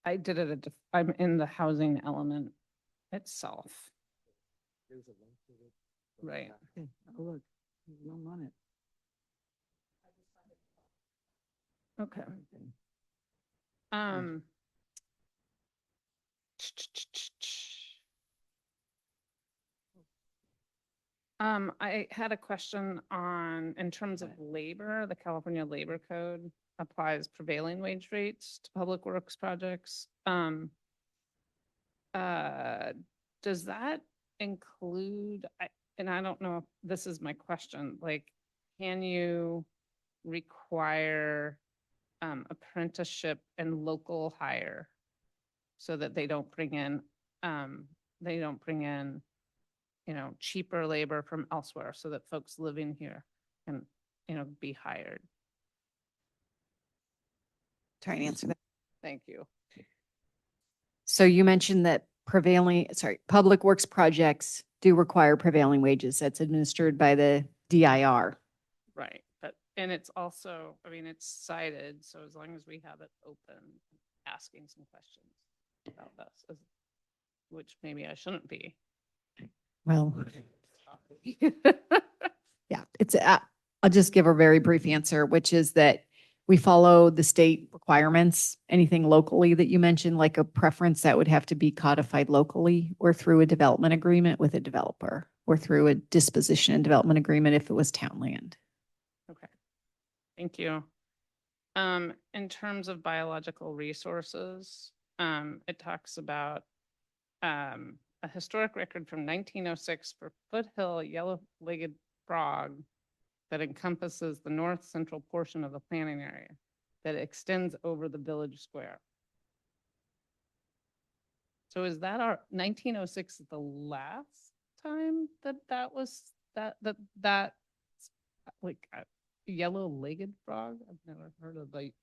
I did it, I'm in the housing element itself. There's a link to it. Right. Okay, oh, look, I'm on it. Okay. I had a question on, in terms of labor, the California Labor Code. applies prevailing wage rates to public works projects. Does that include, and I don't know if this is my question, like, can you require apprenticeship and local hire so that they don't bring in, cheaper labor from elsewhere so that folks living here can, be hired? Try and answer that. Thank you. So you mentioned that public works projects do require prevailing wages. That's administered by the DIR. Right, and it's also, it's cited, so as long as we have it open, asking some questions about this, which maybe I shouldn't be. Well, yeah, I'll just give a very brief answer, which is that we follow the state requirements. Anything locally that you mentioned, like a preference, that would have to be codified locally or through a development agreement with a developer or through a disposition and development agreement if it was town land. Okay, thank you. In terms of biological resources, it talks about a historic record from 1906 for foothill yellow-legged frog that encompasses the north central portion of the planning area that extends over the village square. So is that our 1906 the last time that was like a yellow-legged frog? I've never heard of, like,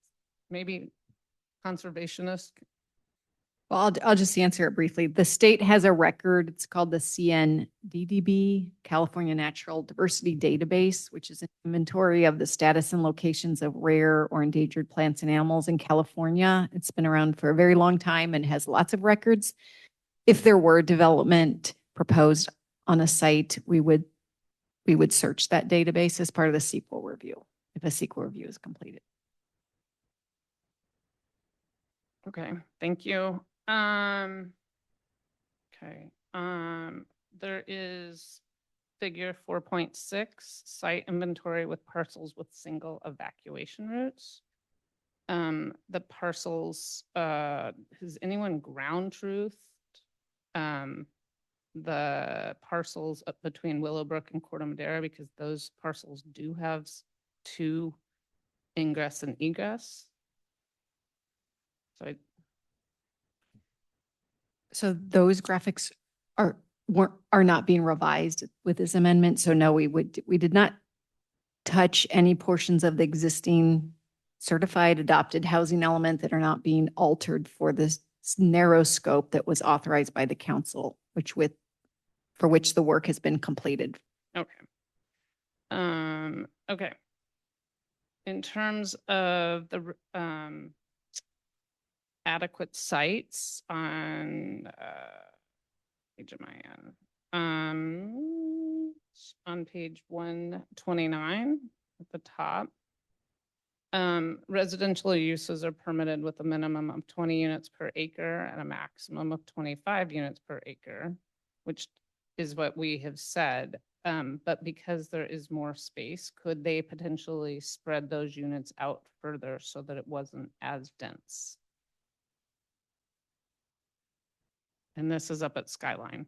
maybe conservationist. Well, I'll just answer it briefly. The state has a record. It's called the CNDDB, California Natural Diversity Database, which is an inventory of the status and locations of rare or endangered plants and animals in California. It's been around for a very long time and has lots of records. If there were development proposed on a site, we would search that database as part of the CEQA review, if a CEQA review is completed. Okay, thank you. Okay, there is figure 4.6, site inventory with parcels with single evacuation routes. The parcels, has anyone ground truthed the parcels up between Willowbrook and Corte Madera, because those parcels do have two ingress and egress? So those graphics are not being revised with this amendment. So no, we did not touch any portions of the existing certified adopted housing element that are not being altered for this narrow scope that was authorized by the council, for which the work has been completed. Okay. Okay. In terms of the adequate sites on page am I on page 129 at the top. Residential uses are permitted with a minimum of 20 units per acre and a maximum of 25 units per acre, which is what we have said. But because there is more space, could they potentially spread those units out further so that it wasn't as dense? And this is up at Skyline,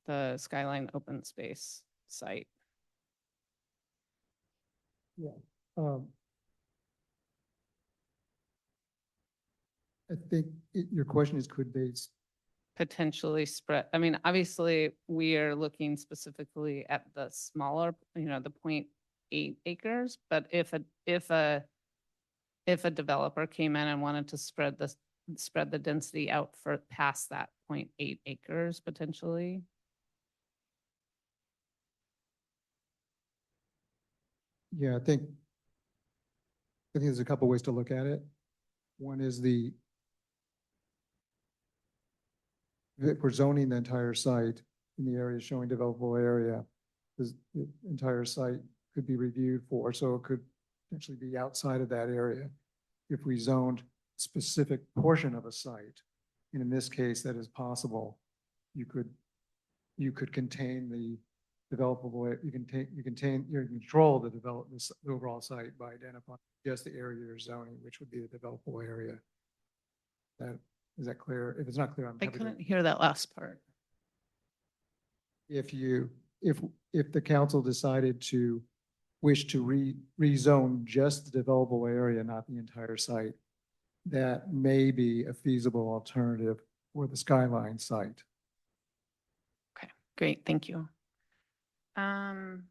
the Skyline open space site. Yeah. I think your question is, could they? Potentially spread, obviously, we are looking specifically at the smaller, the 0.8 acres, but if a developer came in and wanted to spread the density out for past that 0.8 acres potentially. Yeah, I think there's a couple ways to look at it. One is if we're zoning the entire site in the area showing developable area, the entire site could be reviewed for, so it could potentially be outside of that area. If we zoned specific portion of a site, and in this case, that is possible, you could contain the developable, you can take, you can control the development, the overall site by identifying just the area you're zoning, which would be the developable area. That, is that clear? If it's not clear, I'm I happy couldn't to. hear that last part. If you, if the council decided to wish to rezone just the developable area, not the entire site, that may be a feasible alternative for the Skyline site. Okay, great, thank you. And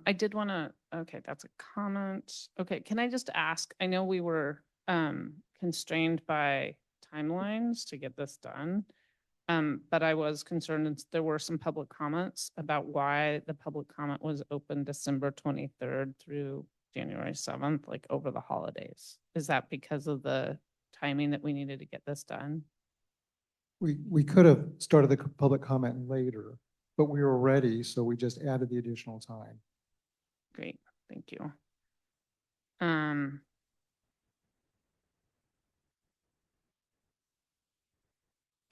I did want to, okay, that's a comment. Okay, can I just ask, I know we were constrained by timelines to get this done. But I was concerned, there were some public comments about why the public comment was open December 23rd through January 7th, like over the holidays. Is that because of the timing that we needed to get this done? We could have started the public comment later, but we were ready, so we just added the additional time. Great, thank you.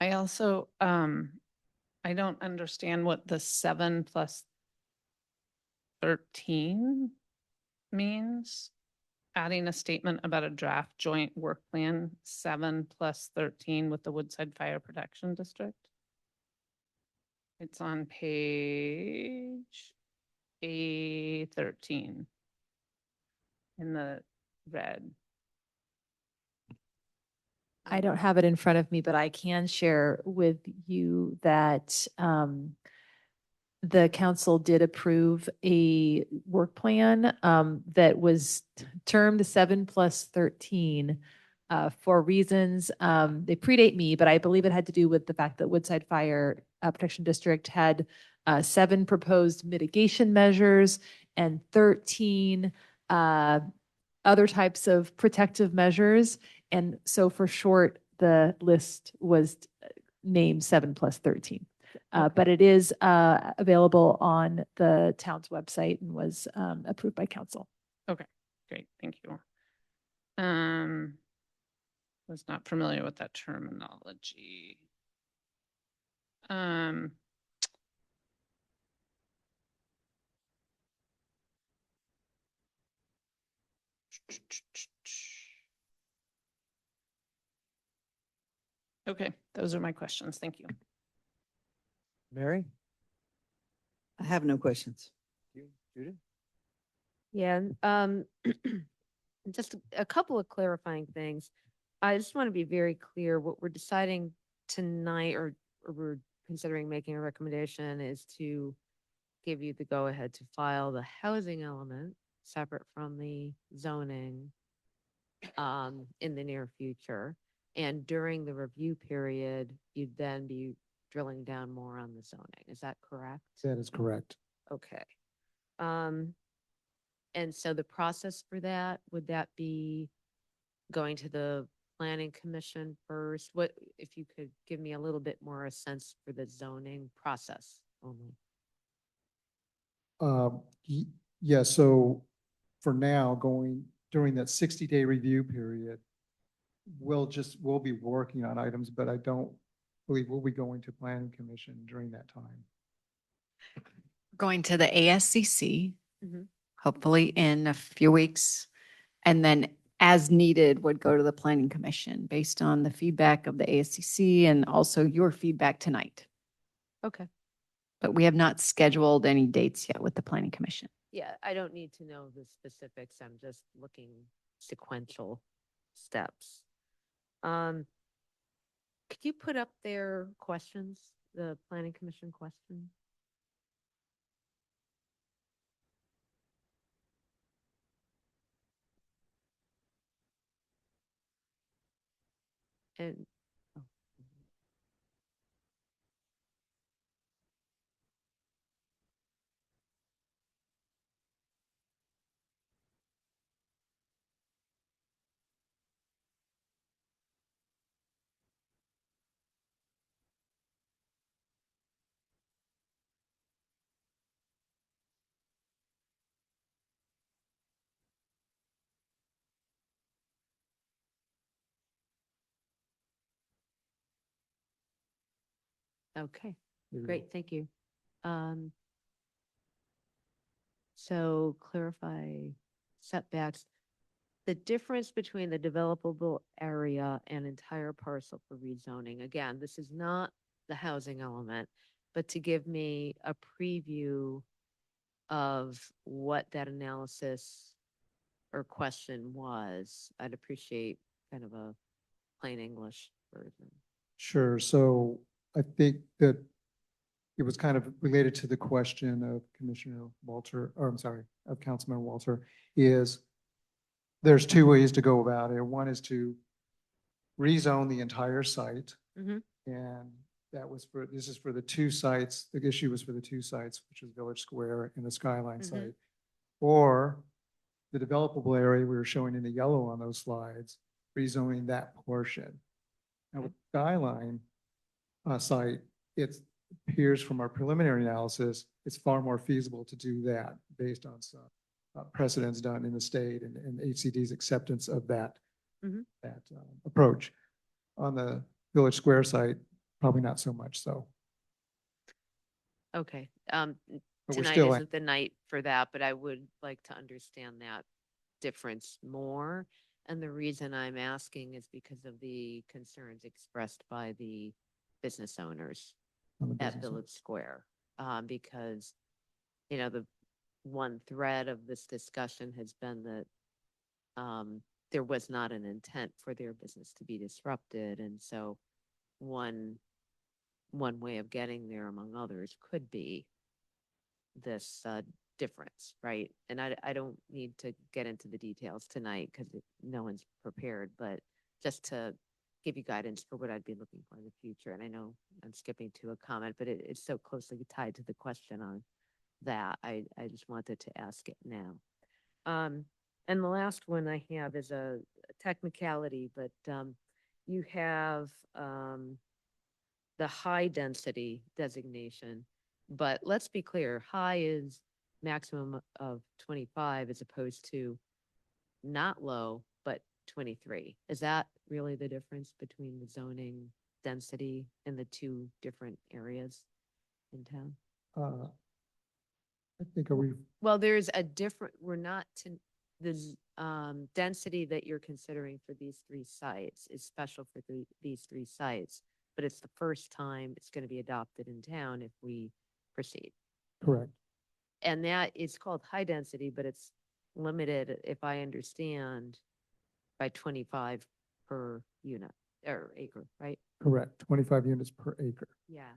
I also, I don't understand what the 7 plus 13 means. Adding a statement about a draft joint work plan, 7 plus 13 with the Woodside Fire Protection District. It's on page A13 in the red. I don't have it in front of me, but I can share with you that the council did approve a work plan that was termed 7 plus 13 for reasons, they predate me, but I believe it had to do with the fact that Woodside Fire Protection District had 7 proposed mitigation measures and 13 other types of protective measures. And so for short, the list was named 7 plus 13. But it is available on the town's website and was approved by council. Okay, great, thank you. Was not familiar with that terminology. Okay, those are my questions. Thank you. Mary? I have no questions. You, Judith? Yeah, just a couple of clarifying things. I just want to be very clear, what we're deciding tonight, or we're considering making a recommendation, is to give you the go-ahead to file the housing element separate from the zoning in the near future. And during the review period, you'd then be drilling down more on the zoning. Is that correct? That is correct. Okay. And so the process for that, would that be going to the planning commission first? What, if you could give me a little bit more a sense for the zoning process only? Yeah, so for now, during that 60-day review period, we'll be working on items, but I don't believe we'll be going to planning commission during that time. Going to the ASCC, Mhm. hopefully in a few weeks. And then as needed would go to the planning commission based on the feedback of the ASCC and also your feedback tonight. Okay. But we have not scheduled any dates yet with the planning commission. Yeah, I don't need to know the specifics. I'm just looking sequential steps. Could you put up their questions, the planning commission question? And oh, Okay, There you great, thank you. Um, so clarify setbacks. The difference between the developable area and entire parcel for rezoning, again, this is not the housing element, but to give me a preview of what that analysis or question was, I'd appreciate kind of a plain English version. Sure. So I think that it was kind of related to the question of Commissioner Walter, or I'm sorry, of Councilman Walter, is there's two ways to go about it. One is to rezone the entire site. Mhm. And that was for, this is for the two sites. The issue was for the two sites, which was Village Square and the Skyline Mhm. site. Or the developable area we were showing in the yellow on those slides, rezoning that portion. Now with Skyline site, it appears from our preliminary analysis, it's far more feasible to do that based on some precedents done in the state and HCD's acceptance of that, Mhm. approach. On the Village Square site, probably not so much so. Okay, But we're tonight still, isn't the night for that, but I would like to understand that difference more. And the reason I'm asking is because of the concerns expressed by the business owners on the at business. Village Square. Because, you know, the one thread of this discussion has been that there was not an intent for their business to be disrupted. And so one way of getting there, among others, could be this difference, right? And I don't need to get into the details tonight because no one's prepared, but just to give you guidance for what I'd be looking for in the future. And I know I'm skipping to a comment, but it's so closely tied to the question on that. I just wanted to ask it now. And the last one I have is a technicality, but you have the high density designation. But let's be clear, high is maximum of 25 as opposed to not low, but 23. Is that really the difference between the zoning density in the two different areas in town? I think, are we, Well, there's a different, we're not to, the density that you're considering for these three sites is special for these three sites, but it's the first time it's going to be adopted in town if we proceed. correct. And that is called high density, but it's limited, if I understand, by 25 per unit or acre, right? Correct. 25 units per acre. Yeah.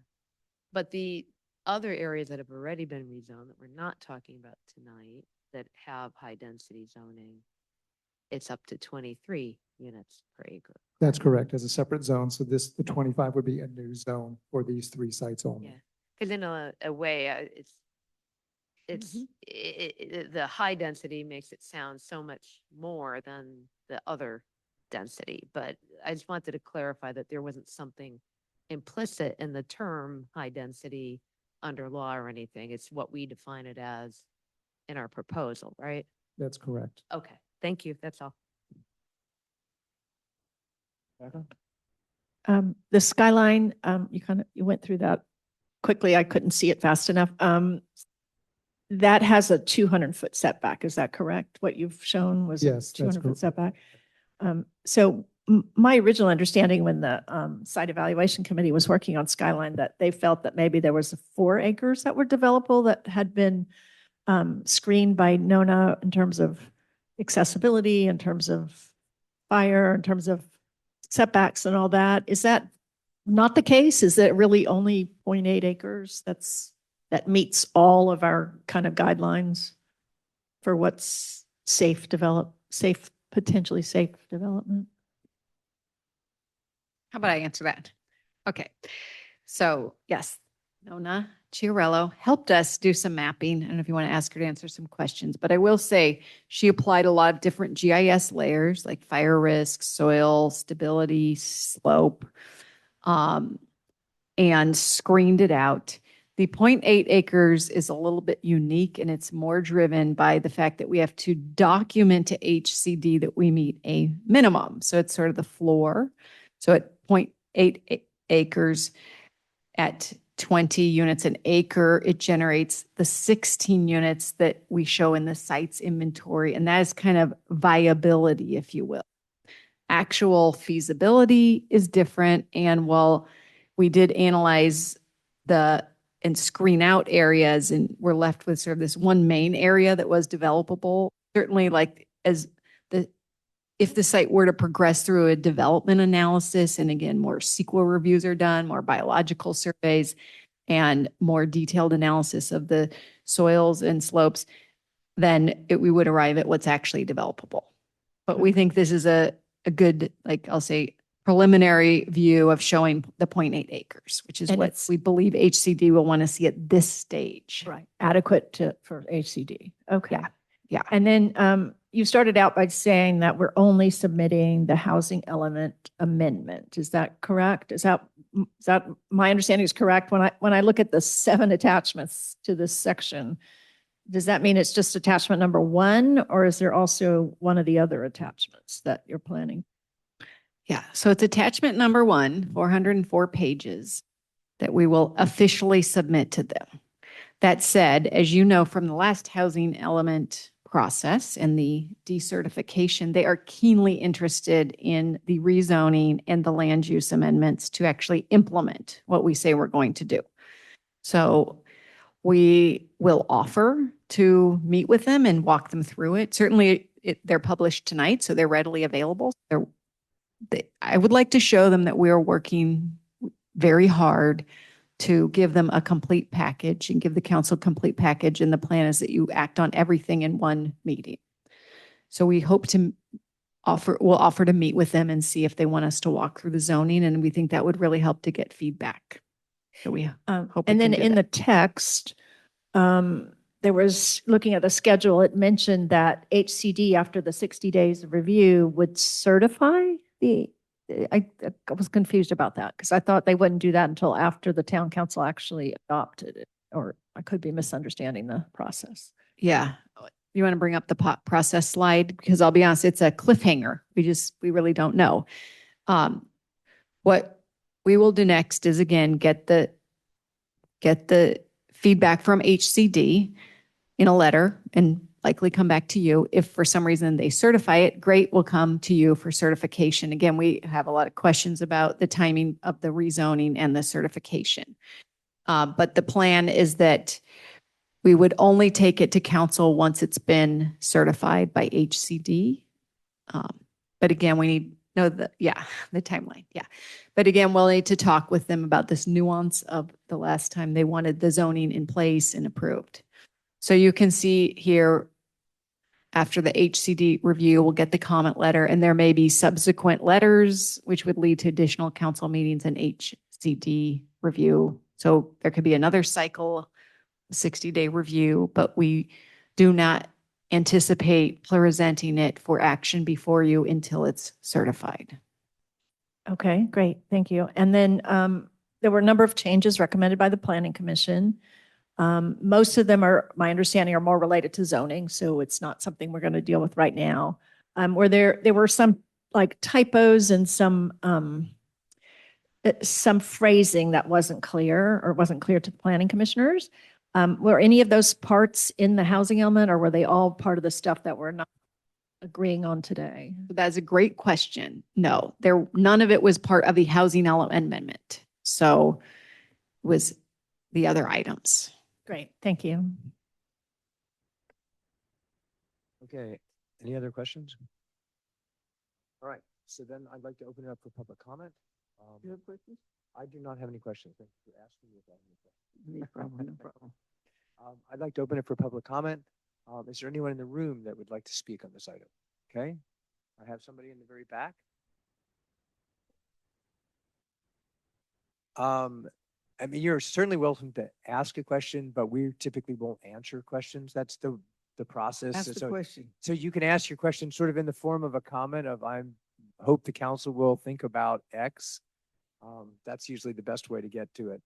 But the other areas that have already been rezoned that we're not talking about tonight that have high density zoning, it's up to 23 units per acre. That's correct, as a separate zone. So this, the 25 would be a new zone for these three sites only. Yeah. Because in a way, the high density makes it sound so much more than the other density. But I just wanted to clarify that there wasn't something implicit in the term high density under law or anything. It's what we define it as in our proposal, right? That's correct. Okay, thank you. That's all. The skyline, you went through that quickly. I couldn't see it fast enough. That has a 200-foot setback. Is that correct? What you've shown was a Yes, that's 200-foot correct. setback. So my original understanding when the site evaluation committee was working on Skyline, that they felt that maybe there was 4 acres that were developable that had been screened by Nona in terms of accessibility, in terms of fire, in terms of setbacks and all that. Is that not the case? Is that really only 0.8 acres that meets all of our kind of guidelines for what's potentially safe development? How about I answer that? Okay. So yes, Nona Chiarello helped us do some mapping. I don't know if you want to ask her to answer some questions, but I will say she applied a lot of different GIS layers like fire risk, soil stability, slope, and screened it out. The 0.8 acres is a little bit unique, and it's more driven by the fact that we have to document to HCD that we meet a minimum. So it's sort of the floor. So at 0.8 acres, at 20 units an acre, it generates the 16 units that we show in the sites inventory. And that is kind of viability, if you will. Actual feasibility is different. And while we did analyze and screen out areas, and we're left with sort of this one main area that was developable, certainly like if the site were to progress through a development analysis, and again, more CEQA reviews are done, more biological surveys, and more detailed analysis of the soils and slopes, then we would arrive at what's actually developable. But we think this is a good, like I'll say, preliminary view of showing the 0.8 acres, which is And what it's- we believe HCD will want to see at this stage. Right. Adequate for HCD. Okay. Yeah. Yeah. And then you started out by saying that we're only submitting the housing element amendment. Is that correct? Is that my understanding is correct? When I look at the 7 attachments to this section, does that mean it's just attachment number 1, or is there also one of the other attachments that you're planning? Yeah, so it's attachment number 1, 404 pages that we will officially submit to them. That said, as you know from the last housing element process and the decertification, they are keenly interested in the rezoning and the land use amendments to actually implement what we say we're going to do. So we will offer to meet with them and walk them through it. Certainly, they're published tonight, so they're readily available. I would like to show them that we are working very hard to give them a complete package and give the council a complete package. And the plan is that you act on everything in one meeting. So we hope to we'll offer to meet with them and see if they want us to walk through the zoning. And we think that would really help to get feedback. So we hope we And then can do in that. the text, there was, looking at the schedule, it mentioned that HCD, after the 60 days of review, would certify I was confused about that because I thought they wouldn't do that until after the town council actually adopted it, or I could be misunderstanding the process. Yeah. You want to bring up the process slide? Because I'll be honest, it's a cliffhanger. We really don't know. What we will do next is, again, get the feedback from HCD in a letter and likely come back to you. If for some reason they certify it, great, we'll come to you for certification. Again, we have a lot of questions about the timing of the rezoning and the certification. But the plan is that we would only take it to council once it's been certified by HCD. But again, we need the timeline. Yeah. But again, we'll need to talk with them about this nuance of the last time they wanted the zoning in place and approved. So you can see here, after the HCD review, we'll get the comment letter, and there may be subsequent letters, which would lead to additional council meetings and HCD review. So there could be another cycle, 60-day review, but we do not anticipate presenting it for action before you until it's certified. Okay, great. Thank you. And then there were a number of changes recommended by the Planning Commission. Most of them are, my understanding, are more related to zoning, so it's not something we're going to deal with right now. Where there were some like typos and some phrasing that wasn't clear to the planning commissioners. Were any of those parts in the housing element, or were they all part of the stuff that we're not agreeing on today? That's a great question. No, none of it was part of the housing element amendment. So it was the other items. Great, thank you. Okay, any other questions? All right, so then I'd like to open it up for public comment. You have questions? I do not have any questions. Thank you for asking me if I have any questions. No problem, no problem. I'd like to open it for public comment. Is there anyone in the room that would like to speak on this item? Okay, I have somebody in the very back. I mean, you're certainly welcome to ask a question, but we typically won't answer questions. That's the process. Ask the question. So you can ask your question sort of in the form of a comment of hope the council will think about X. That's usually the best way to get to it.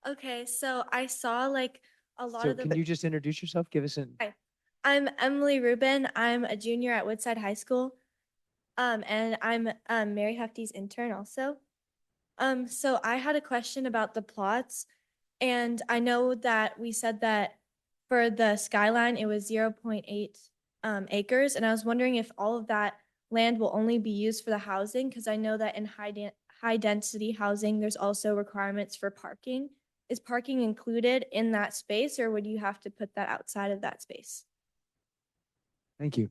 Okay, so I saw like a lot So of the. can you just introduce yourself? Give us an. Hi, I'm Emily Rubin. I'm a junior at Woodside High School. And I'm Mary Hefty's intern also. So I had a question about the plots, and I know that we said that for the skyline, it was 0.8 acres, and I was wondering if all of that land will only be used for the housing, because I know that in high density housing, there's also requirements for parking. Is parking included in that space, or would you have to put that outside of that space? Thank you.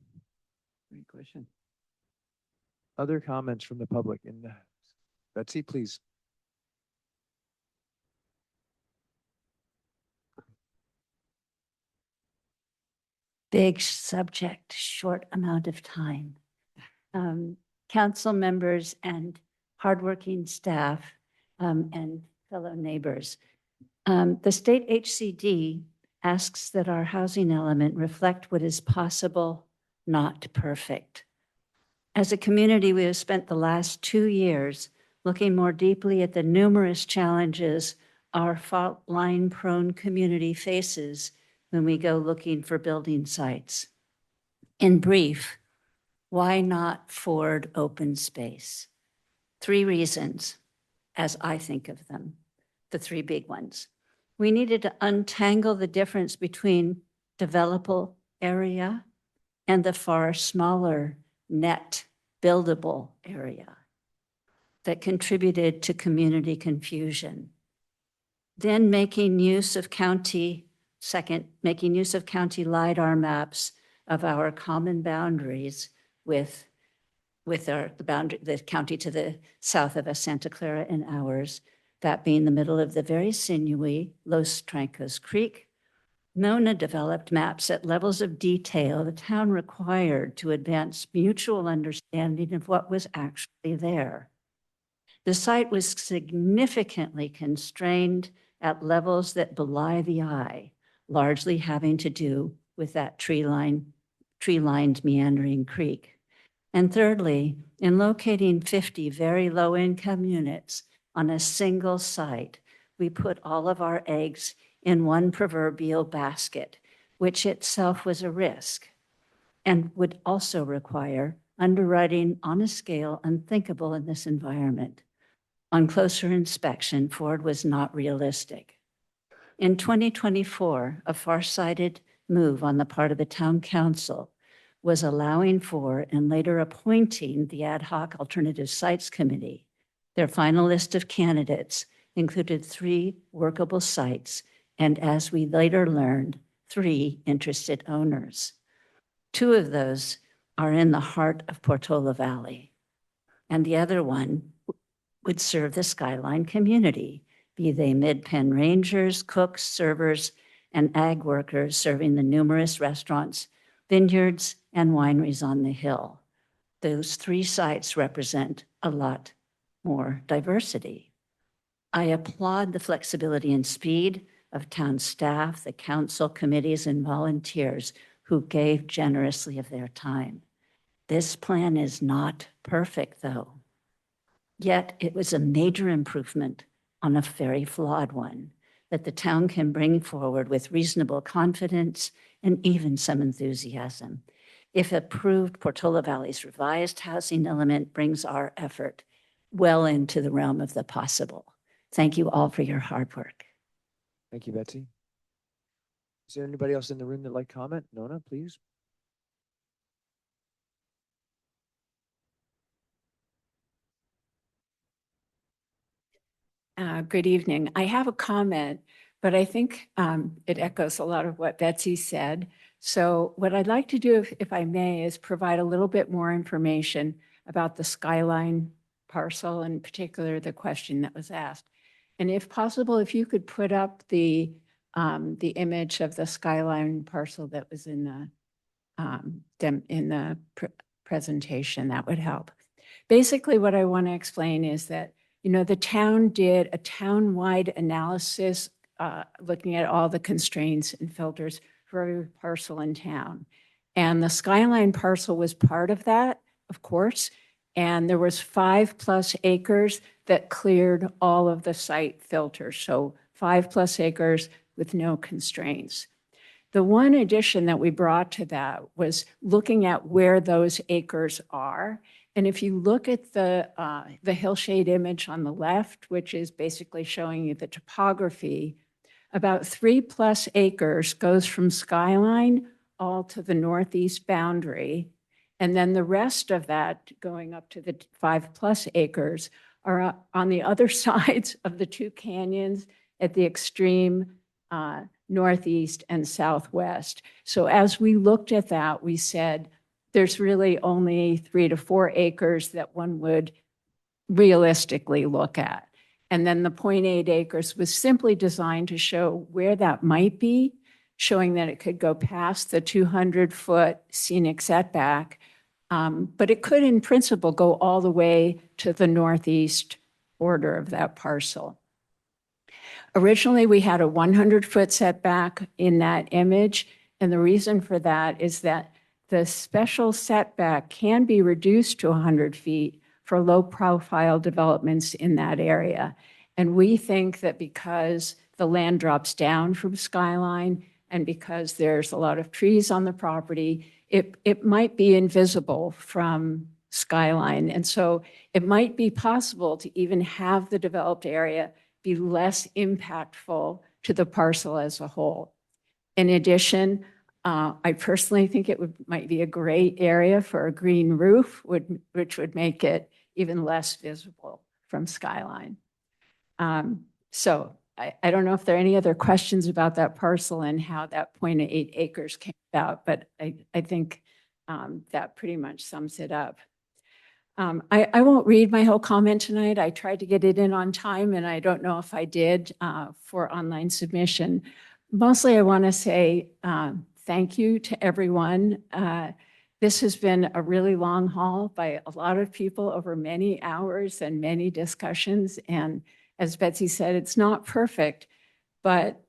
Great question. Other comments from the public? Betsy, please. Big subject, short amount of time. Council members and hardworking staff and fellow neighbors. The state HCD asks that our housing element reflect what is possible, not perfect. As a community, we have spent the last 2 years looking more deeply at the numerous challenges our fault line prone community faces when we go looking for building sites. In brief, why not Ford open space? 3 reasons, as I think of them, the 3 big ones. We needed to untangle the difference between developable area and the far smaller net buildable area that contributed to community confusion. Then making use of county LiDAR maps of our common boundaries with the county to the south of us, Santa Clara, and ours, that being the middle of the very sinewy Los Trancos Creek. Nona developed maps at levels of detail the town required to advance mutual understanding of what was actually there. The site was significantly constrained at levels that belie the eye, largely having to do with that tree-lined meandering creek. And thirdly, in locating 50 very low-income units on a single site, we put all of our eggs in one proverbial basket, which itself was a risk and would also require underwriting on a scale unthinkable in this environment. On closer inspection, Ford was not realistic. In 2024, a far-sighted move on the part of the town council was allowing for and later appointing the ad hoc alternative sites committee. Their final list of candidates included 3 workable sites, and as we later learned, 3 interested owners. 2 of those are in the heart of Portola Valley, and the other one would serve the Skyline community, be they Mid-Penn Rangers, cooks, servers, and ag workers serving the numerous restaurants, vineyards, and wineries on the hill. Those 3 sites represent a lot more diversity. I applaud the flexibility and speed of town staff, the council, committees, and volunteers who gave generously of their time. This plan is not perfect, though. Yet it was a major improvement on a very flawed one that the town can bring forward with reasonable confidence and even some enthusiasm. If approved, Portola Valley's revised housing element brings our effort well into the realm of the possible. Thank you all for your hard work. Thank you, Betsy. Is there anybody else in the room that'd like to comment? Nona, please. Good evening. I have a comment, but I think it echoes a lot of what Betsy said. So what I'd like to do, if I may, is provide a little bit more information about the Skyline parcel, in particular, the question that was asked. And if possible, if you could put up the image of the Skyline parcel that was in the presentation, that would help. Basically, what I want to explain is that, you know, the town did a town-wide analysis looking at all the constraints and filters for every parcel in town. And the Skyline parcel was part of that, of course. And there was 5+ acres that cleared all of the site filters. So 5+ acres with no constraints. The one addition that we brought to that was looking at where those acres are And if you look at the hillshade image on the left, which is basically showing you the topography, about 3+ acres goes from Skyline all to the northeast boundary. And then the rest of that going up to the 5+ acres are on the other sides of the two canyons at the extreme northeast and southwest. So as we looked at that, we said, there's really only 3 to 4 acres that one would realistically look at. And then the 0.8 acres was simply designed to show where that might be, showing that it could go past the 200-foot scenic setback, but it could in principle go all the way to the northeast border of that parcel. Originally, we had a 100-foot setback in that image, and the reason for that is that the special setback can be reduced to 100 feet for low-profile developments in that area. And we think that because the land drops down from Skyline and because there's a lot of trees on the property, it might be invisible from Skyline. And so it might be possible to even have the developed area be less impactful to the parcel as a whole. In addition, I personally think it might be a great area for a green roof, which would make it even less visible from Skyline. So I don't know if there are any other questions about that parcel and how that 0.8 acres came about, but I think that pretty much sums it up. I won't read my whole comment tonight. I tried to get it in on time, and I don't know if I did for online submission. Mostly, I want to say thank you to everyone. This has been a really long haul by a lot of people over many hours and many discussions. And as Betsy said, it's not perfect, but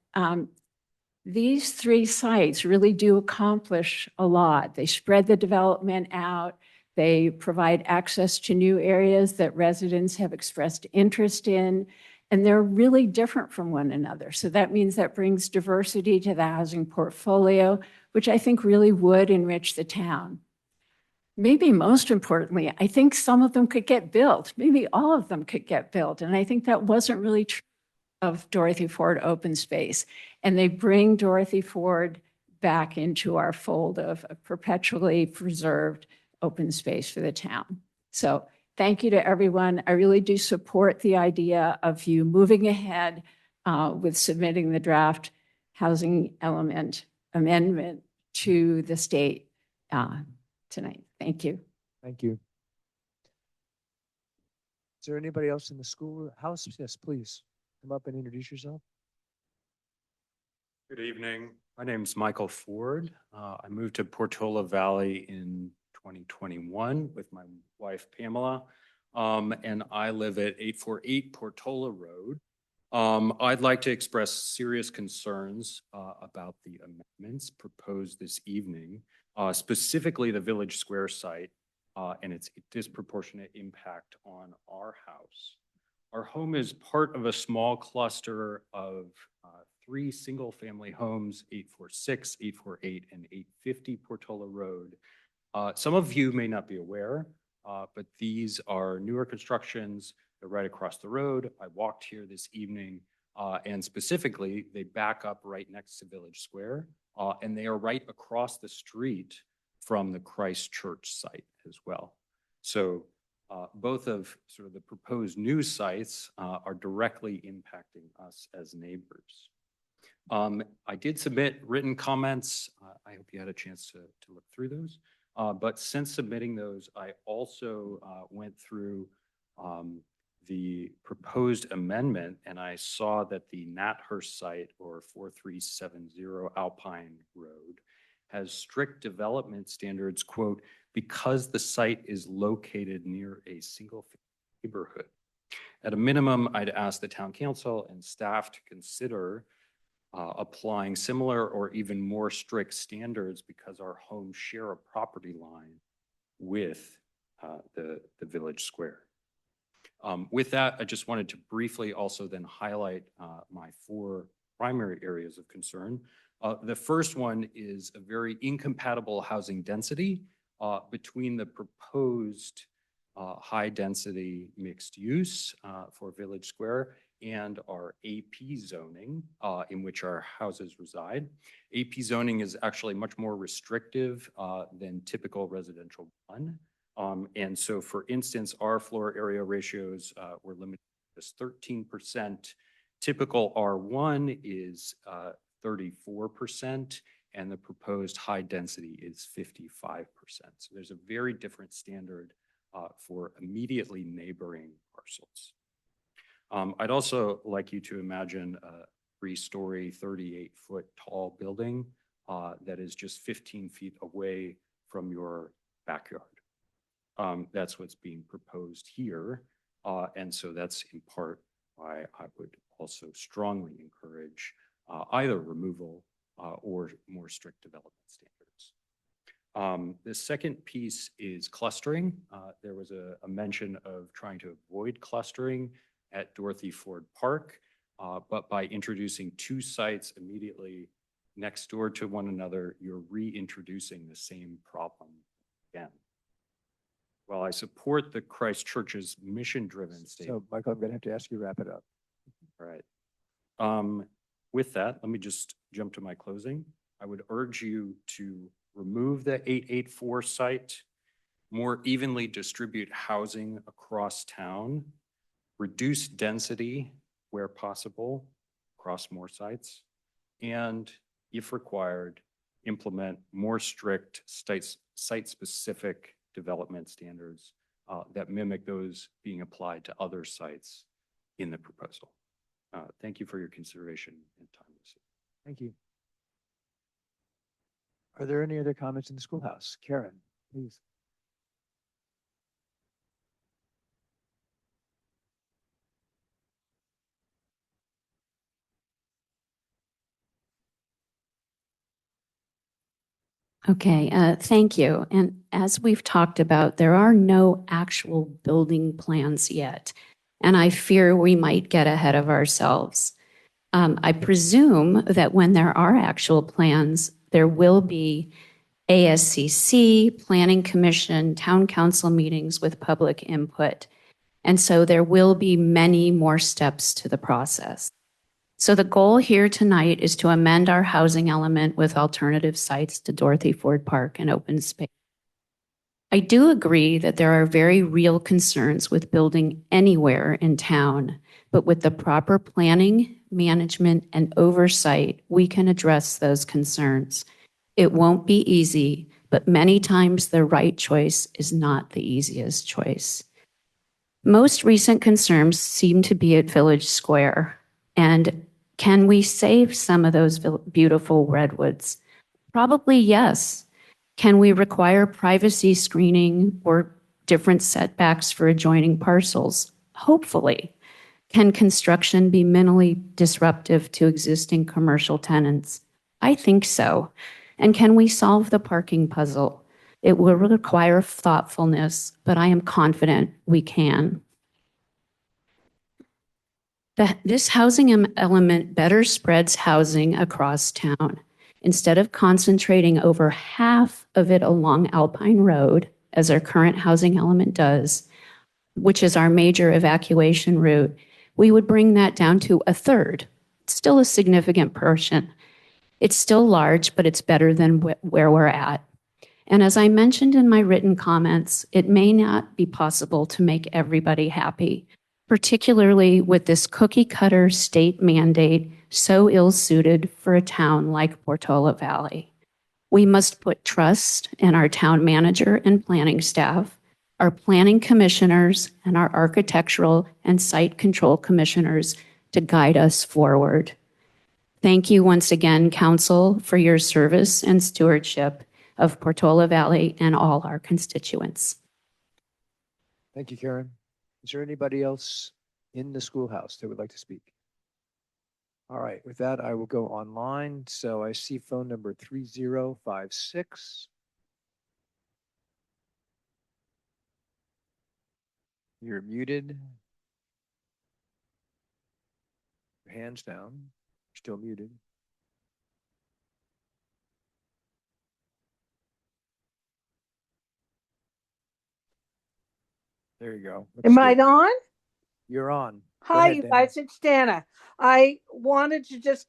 these 3 sites really do accomplish a lot. They spread the development out. They provide access to new areas that residents have expressed interest in, and they're really different from one another. So that means that brings diversity to the housing portfolio, which I think really would enrich the town. Maybe most importantly, I think some of them could get built. Maybe all of them could get built. And I think that wasn't really true of Dorothy Ford Open Space. And they bring Dorothy Ford back into our fold of a perpetually preserved open space for the town. So thank you to everyone. I really do support the idea of you moving ahead with submitting the draft housing element amendment to the state tonight. Thank you. Thank you. Is there anybody else in the school house? Yes, please come up and introduce yourself. Good evening. My name is Michael Ford. I moved to Portola Valley in 2021 with my wife Pamela, and I live at 848 Portola Road. I'd like to express serious concerns about the amendments proposed this evening, specifically the Village Square site and its disproportionate impact on our house. Our home is part of a small cluster of 3 single-family homes, 846, 848, and 850 Portola Road. Some of you may not be aware, but these are newer constructions. They're right across the road. I walked here this evening, and specifically, they back up right next to Village Square, and they are right across the street from the Christ Church site as well. So both of sort of the proposed new sites are directly impacting us as neighbors. I did submit written comments. I hope you had a chance to look through those. But since submitting those, I also went through the proposed amendment, and I saw that the Nathurst site, or 4370 Alpine Road, has strict development standards, quote, because the site is located near a single neighborhood. At a minimum, I'd ask the town council and staff to consider applying similar or even more strict standards because our homes share a property line with the Village Square. With that, I just wanted to briefly also then highlight my 4 primary areas of concern. The first one is a very incompatible housing density between the proposed high-density mixed use for Village Square, and our AP zoning in which our houses reside. AP zoning is actually much more restrictive than typical residential one. And so, for instance, our floor area ratios were limited to just 13%. Typical R1 is 34%, and the proposed high density is 55%. So there's a very different standard for immediately neighboring parcels. I'd also like you to imagine a 3-story, 38-foot tall building that is just 15 feet away from your backyard. That's what's being proposed here. And so that's in part why I would also strongly encourage either removal or more strict development standards. The second piece is clustering. There was a mention of trying to avoid clustering at Dorothy Ford Park, but by introducing 2 sites immediately next door to one another, you're reintroducing the same problem again. While I support the Christ Church's mission-driven statement. So, Michael, I'm going to have to ask you to wrap it up. All right. With that, let me just jump to my closing. I would urge you to remove the 884 site, more evenly distribute housing across town, reduce density where possible across more sites, and if required, implement more strict site-specific development standards that mimic those being applied to other sites in the proposal. Thank you for your consideration and time this evening. Thank you. Are there any other comments in the schoolhouse? Karen, please. Okay, thank you. And as we've talked about, there are no actual building plans yet. And I fear we might get ahead of ourselves. I presume that when there are actual plans, there will be ASCC, Planning Commission, Town Council meetings with public input. And so there will be many more steps to the process. So the goal here tonight is to amend our housing element with alternative sites to Dorothy Ford Park and open space. I do agree that there are very real concerns with building anywhere in town, but with the proper planning, management, and oversight, we can address those concerns. It won't be easy, but many times the right choice is not the easiest choice. Most recent concerns seem to be at Village Square. And can we save some of those beautiful redwoods? Probably yes. Can we require privacy screening or different setbacks for adjoining parcels? Hopefully. Can construction be minimally disruptive to existing commercial tenants? I think so. And can we solve the parking puzzle? It will require thoughtfulness, but I am confident we can. This housing element better spreads housing across town. Instead of concentrating over half of it along Alpine Road, as our current housing element does, which is our major evacuation route, we would bring that down to a third. It's still a significant portion. It's still large, but it's better than where we're at. And as I mentioned in my written comments, it may not be possible to make everybody happy, particularly with this cookie cutter state mandate so ill-suited for a town like Portola Valley. We must put trust in our town manager and planning staff, our planning commissioners, and our architectural and site control commissioners to guide us forward. Thank you once again, Council, for your service and stewardship of Portola Valley and all our constituents. Thank you, Karen. Is there anybody else in the schoolhouse that would like to speak? All right, with that, I will go online. So I see phone number 3056. You're muted. Your hand's down. You're still muted. There you go. Am I on? You're on. Go Hi, ahead, you Dana. guys, it's Dana. I wanted to just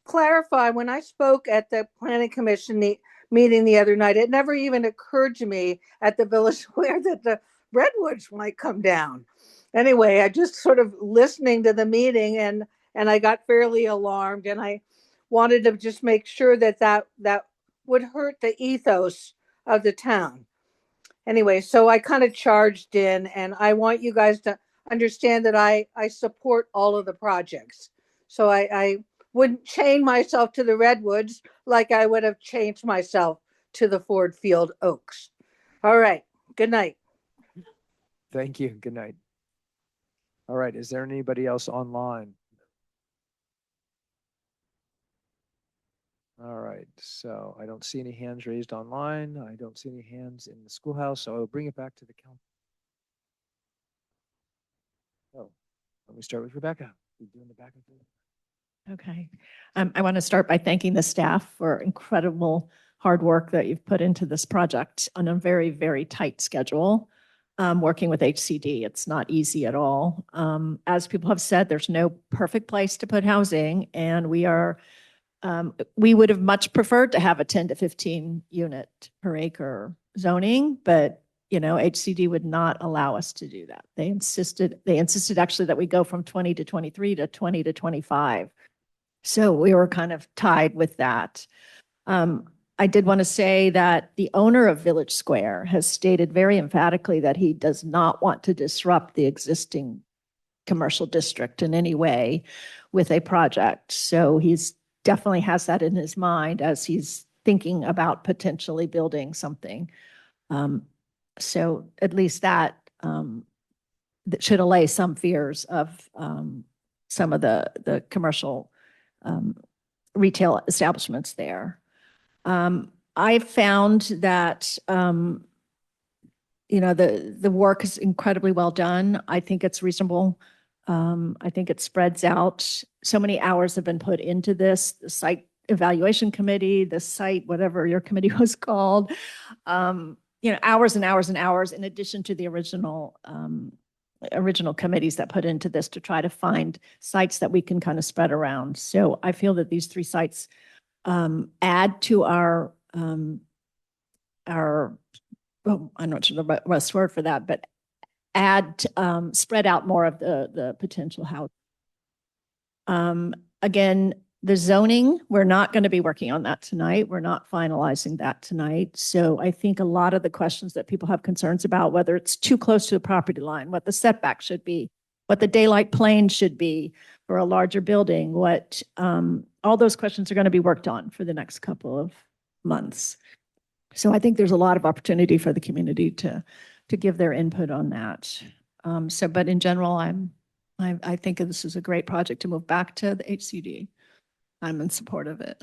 clarify, when I spoke at the planning commission meeting the other night, it never even occurred to me at the Village Square that the redwoods might come down. Anyway, I just sort of listening to the meeting and I got fairly alarmed, and I wanted to just make sure that that would hurt the ethos of the town. Anyway, so I kind of charged in, and I want you guys to understand that I support all of the projects. So I wouldn't chain myself to the redwoods like I would have changed myself to the Ford Field Oaks. All right. Good night. Thank you. Good night. All right. Is there anybody else online? All right. So I don't see any hands raised online. I don't see any hands in the schoolhouse. So I'll bring it back to the council. Oh, let me start with Rebecca. You're doing the back and forth. Okay. I want to start by thanking the staff for incredible hard work that you've put into this project on a very, very tight schedule. Working with HCD, it's not easy at all. As people have said, there's no perfect place to put housing, and we would have much preferred to have a 10 to 15 unit per acre zoning, but HCD would not allow us to do that. They insisted actually that we go from 20 to 23 to 20 to 25. So we were kind of tied with that. I did want to say that the owner of Village Square has stated very emphatically that he does not want to disrupt the existing commercial district in any way with a project. So he's definitely has that in his mind as he's thinking about potentially building something. So at least that should allay some fears of some of the commercial retail establishments there. I found that the work is incredibly well done. I think it's reasonable. I think it spreads out. So many hours have been put into this, the site evaluation committee, the site, whatever your committee was called. Hours and hours and hours in addition to the original committees that put into this to try to find sites that we can kind of spread around. So I feel that these 3 sites add to our well, I'm not sure the best word for that, but spread out more of the potential house. Again, the zoning, we're not going to be working on that tonight. We're not finalizing that tonight. So I think a lot of the questions that people have concerns about, whether it's too close to the property line, what the setback should be, what the daylight plane should be for a larger building, all those questions are going to be worked on for the next couple of months. So I think there's a lot of opportunity for the community to give their input on that. But in general, I think this is a great project to move back to the HCD. I'm in support of it.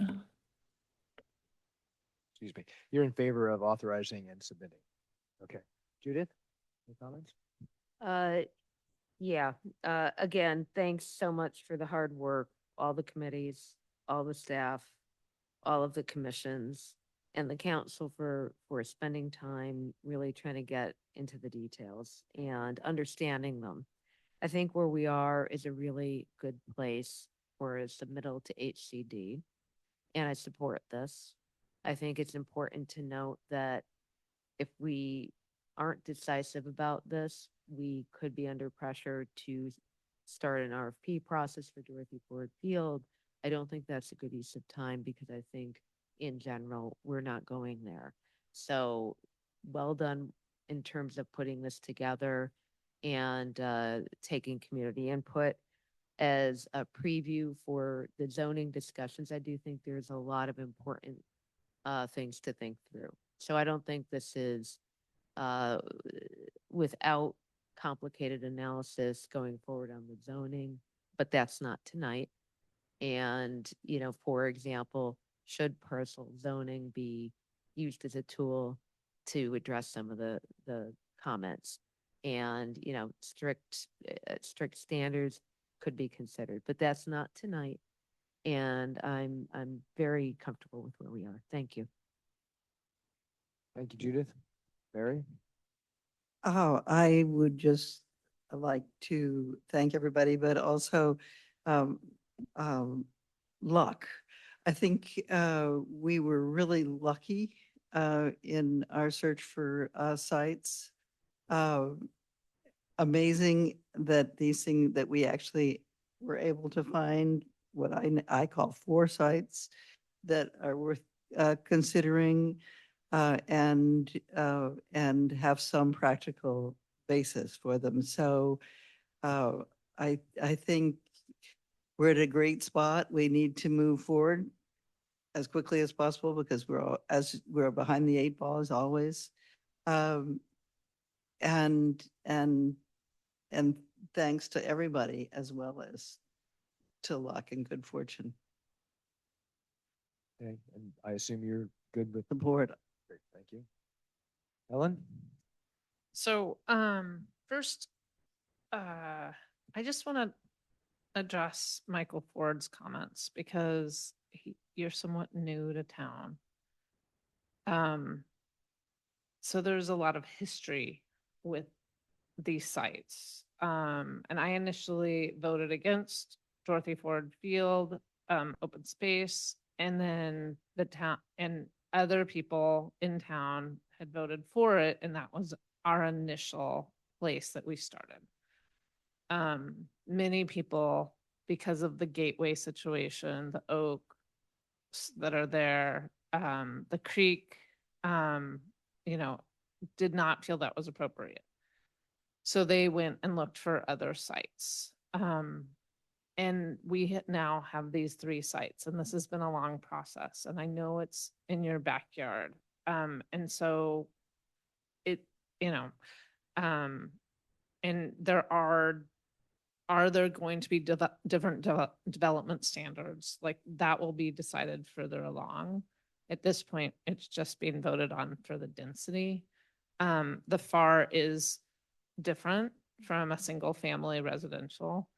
Excuse me. You're in favor of authorizing and submitting. Okay. Judith, any comments? Yeah. Again, thanks so much for the hard work, all the committees, all the staff, all of the commissions, and the council for spending time really trying to get into the details and understanding them. I think where we are is a really good place for a submittal to HCD, and I support this. I think it's important to note that if we aren't decisive about this, we could be under pressure to start an RFP process for Dorothy Ford Field. I don't think that's a good use of time because I think in general, we're not going there. So well done in terms of putting this together and taking community input. As a preview for the zoning discussions, I do think there's a lot of important things to think through. So I don't think this is without complicated analysis going forward on the zoning, but that's not tonight. And, for example, should parcel zoning be used as a tool to address some of the comments? And, strict standards could be considered, but that's not tonight. And I'm very comfortable with where we are. Thank you. Thank you, Judith. Barry? Oh, I would just like to thank everybody, but also um, um, luck. I think we were really lucky in our search for sites. Uh, Amazing that these things that we actually were able to find what I call 4 sites that are worth considering and have some practical basis for them. So uh, I think we're at a great spot. We need to move forward as quickly as possible because we're behind the 8 ball as always. Um, and and thanks to everybody as well as to luck and good fortune. Okay, and I assume you're good with the board. Great, thank you. Ellen? So, first, I just want to address Michael Ford's comments because you're somewhat new to town. So there's a lot of history with these sites. And I initially voted against Dorothy Ford Field, open space, and then the town and other people in town had voted for it, and that was our initial place that we started. Many people, because of the gateway situation, the oaks that are there, the creek, you know, did not feel that was appropriate. So they went and looked for other sites. And we now have these 3 sites, and this has been a long process. And I know it's in your backyard. And so it, you know, and are there going to be different development standards? Like that will be decided further along. At this point, it's just being voted on for the density. The FAR is different from a single family residential.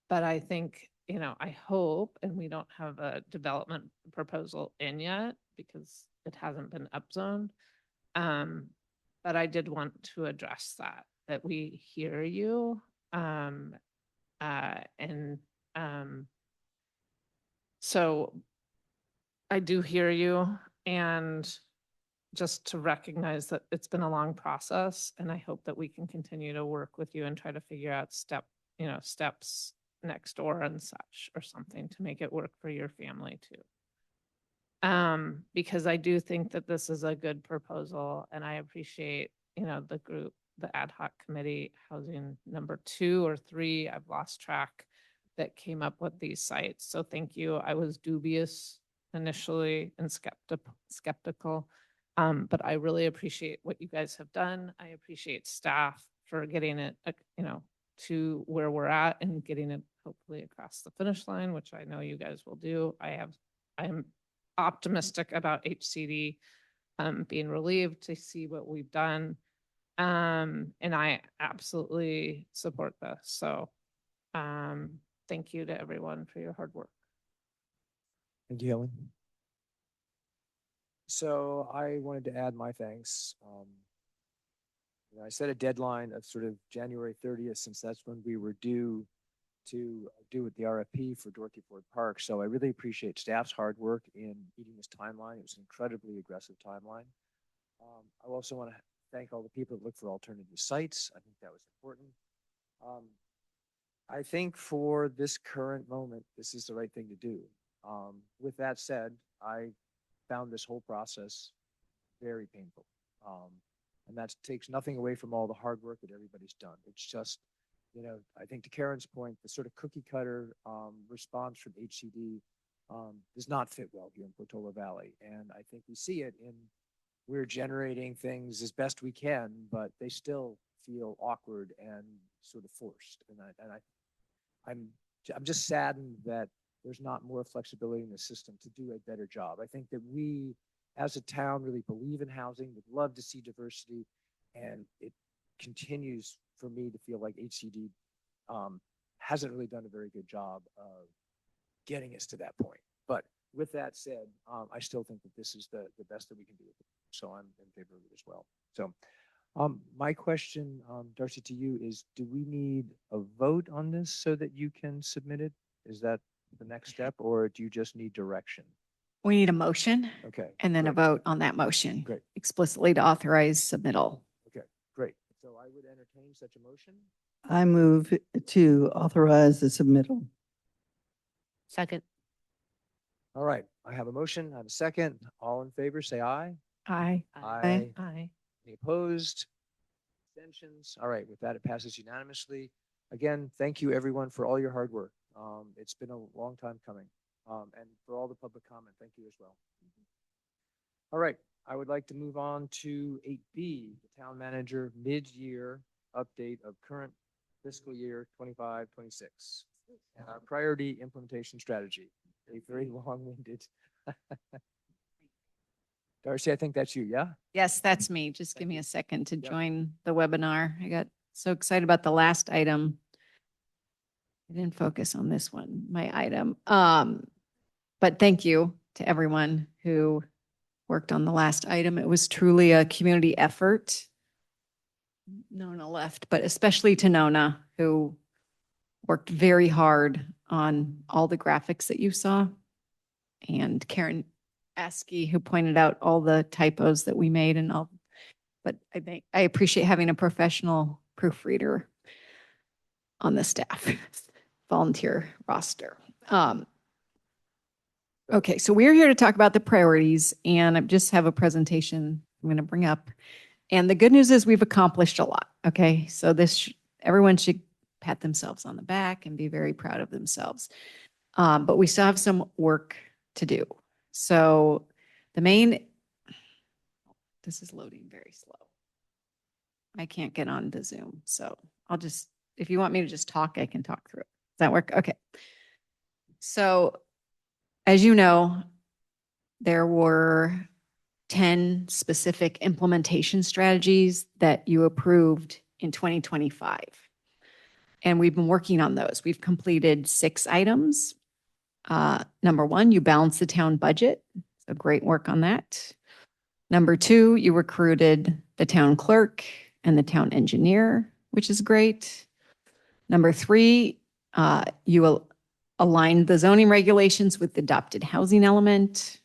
But I think, you know, I hope, and we don't have a development proposal in yet because it hasn't been upzoned. But I did want to address that we hear you. So I do hear you, and just to recognize that it's been a long process, and I hope that we can continue to work with you and try to figure out steps next door and such or something to make it work for your family too. Because I do think that this is a good proposal, and I appreciate, the group, the ad hoc committee, housing number 2 or 3, I've lost track, that came up with these sites. So thank you. I was dubious initially and skeptical. But I really appreciate what you guys have done. I appreciate staff for getting it, to where we're at and getting it hopefully across the finish line, which I know you guys will do. I am optimistic about HCD being relieved to see what we've done. And I absolutely support this. So thank you to everyone for your hard work. Thank you, Helen. So I wanted to add my thanks. I set a deadline of sort of January 30th, since that's when we were due to do with the RFP for Dorothy Ford Park. So I really appreciate staff's hard work in meeting this timeline. It was an incredibly aggressive timeline. I also want to thank all the people that look for alternative sites. I think that was important. I think for this current moment, this is the right thing to do. With that said, I found this whole process very painful. And that takes nothing away from all the hard work that everybody's done. It's just, I think to Karen's point, the sort of cookie cutter response from HCD does not fit well here in Portola Valley. And I think we see it in, we're generating things as best we can, but they still feel awkward and sort of forced. I'm just saddened that there's not more flexibility in the system to do a better job. I think that we, as a town, really believe in housing, would love to see diversity, and it continues for me to feel like HCD hasn't really done a very good job of getting us to that point. But with that said, I still think that this is the best that we can do. So I'm in favor of it as well. So My question, Darcy, to you is, do we need a vote on this so that you can submit it? Is that the next step, or do you just need direction? We need a motion Okay. and then a great, vote on that motion. Great. Explicitly to authorize submittal. Okay, great. So I would entertain such a motion. I move to authorize the submittal. Second. All right, I have a motion. I have a second. All in favor, say aye. Aye. Aye. Aye. Any opposed? Abstentions? All right, with that, it passes unanimously. Again, thank you everyone for all your hard work. It's been a long time coming. And for all the public comment, thank you as well. All right, I would like to move on to 8B, the town manager mid-year update of current fiscal year 25-26 and our priority implementation strategy. A very long-winded. Darcy, I think that's you, yeah? Yes, that's me. Just give Thank me you. a second to Yep. join the webinar. I got so excited about the last item. I didn't focus on this one, my item. But thank you to everyone who worked on the last item. It was truly a community effort. Nona left, but especially to Nona, who worked very hard on all the graphics that you saw. And Karen Askey, who pointed out all the typos that we made and all. But I appreciate having a professional proofreader on the staff, volunteer roster. Okay, so we're here to talk about the priorities, and I just have a presentation I'm going to bring up. And the good news is we've accomplished a lot. Okay, so everyone should pat themselves on the back and be very proud of themselves. But we still have some work to do. So this is loading very slow. I can't get on to Zoom, so if you want me to just talk, I can talk through it. Does that work? Okay. So as you know, there were 10 specific implementation strategies that you approved in 2025. And we've been working on those. We've completed 6 items. Number 1, you balanced the town budget. So great work on that. Number 2, you recruited the town clerk and the town engineer, which is great. Number 3, you aligned the zoning regulations with the adopted housing element.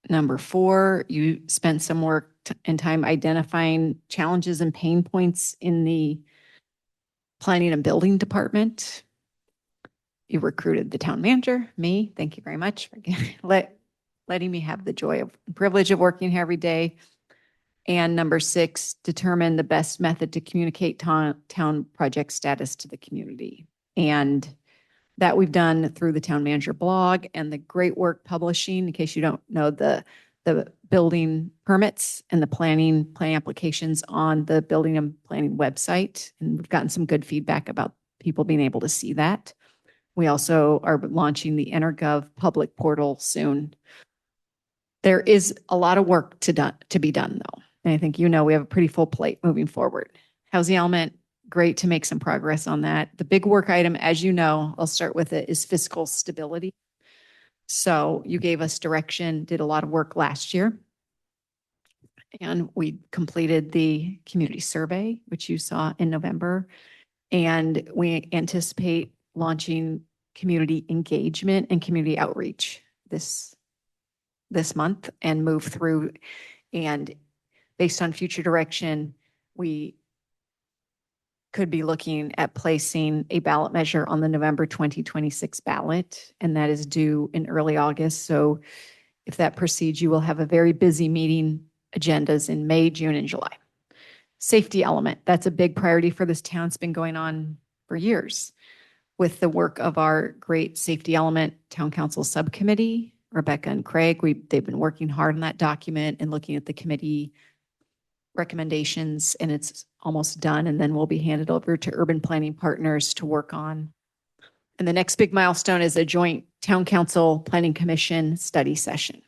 Number 4, you spent some work and time identifying challenges and pain points in the planning and building department. You recruited the town manager, me. Thank you very much for letting me have the joy of privilege of working here every day. And number 6, determine the best method to communicate town project status to the community. And that we've done through the town manager blog and the Great Work Publishing, in case you don't know, the building permits and the planning applications on the building and planning website. And we've gotten some good feedback about people being able to see that. We also are launching the EnerGov public portal soon. There is a lot of work to be done though. And I think we have a pretty full plate moving forward. Housing element, great to make some progress on that. The big work item, as you know, I'll start with it, is fiscal stability. So you gave us direction, did a lot of work last year. And we completed the community survey, which you saw in November. And we anticipate launching community engagement and community outreach this month and move through. And based on future direction, we could be looking at placing a ballot measure on the November 2026 ballot, and that is due in early August. So if that proceeds, you will have a very busy meeting agendas in May, June, and July. Safety element, that's a big priority for this town. It's been going on for years with the work of our great safety element town council subcommittee, Rebecca and Craig. They've been working hard on that document and looking at the committee recommendations, and it's almost done. And then we'll be handed over to urban planning partners to work on. And the next big milestone is a joint town council planning commission study session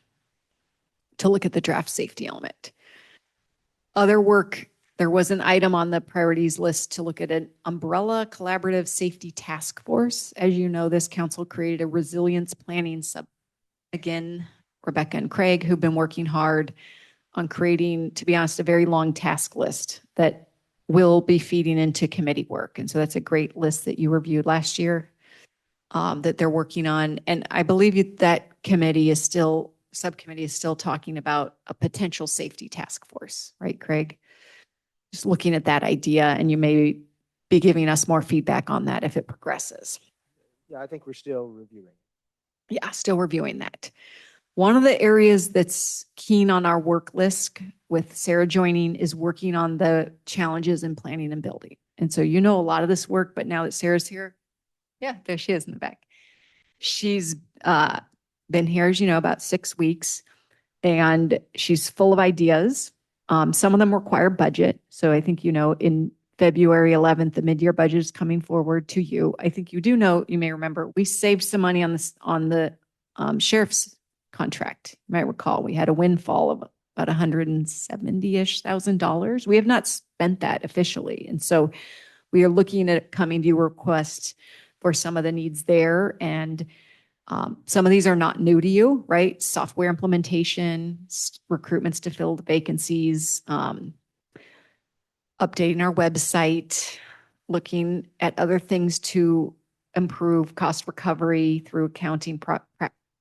to look at the draft safety element. Other work, there was an item on the priorities list to look at an umbrella collaborative safety task force. As you know, this council created a resilience planning Again, Rebecca and Craig, who've been working hard on creating, to be honest, a very long task list that will be feeding into committee work. And so that's a great list that you reviewed last year that they're working on. And I believe that subcommittee is still talking about a potential safety task force, right, Craig? Just looking at that idea, and you may be giving us more feedback on that if it progresses. Yeah, I think we're still reviewing. Yeah, still reviewing that. One of the areas that's keen on our work list with Sarah joining is working on the challenges in planning and building. And so you know a lot of this work, but now that Sarah's here, yeah, there she is in the back. She's been here, as you know, about 6 weeks, and she's full of ideas. Some of them require budget. So I think, you know, in February 11th, the mid-year budget is coming forward to you. I think you do know, you may remember, we saved some money on the sheriff's contract. You might recall we had a windfall of about $170,000. We have not spent that officially. And so we are looking at coming to you request for some of the needs there. And some of these are not new to you, right? Software implementation, recruitments to fill the vacancies, updating our website, looking at other things to improve cost recovery through accounting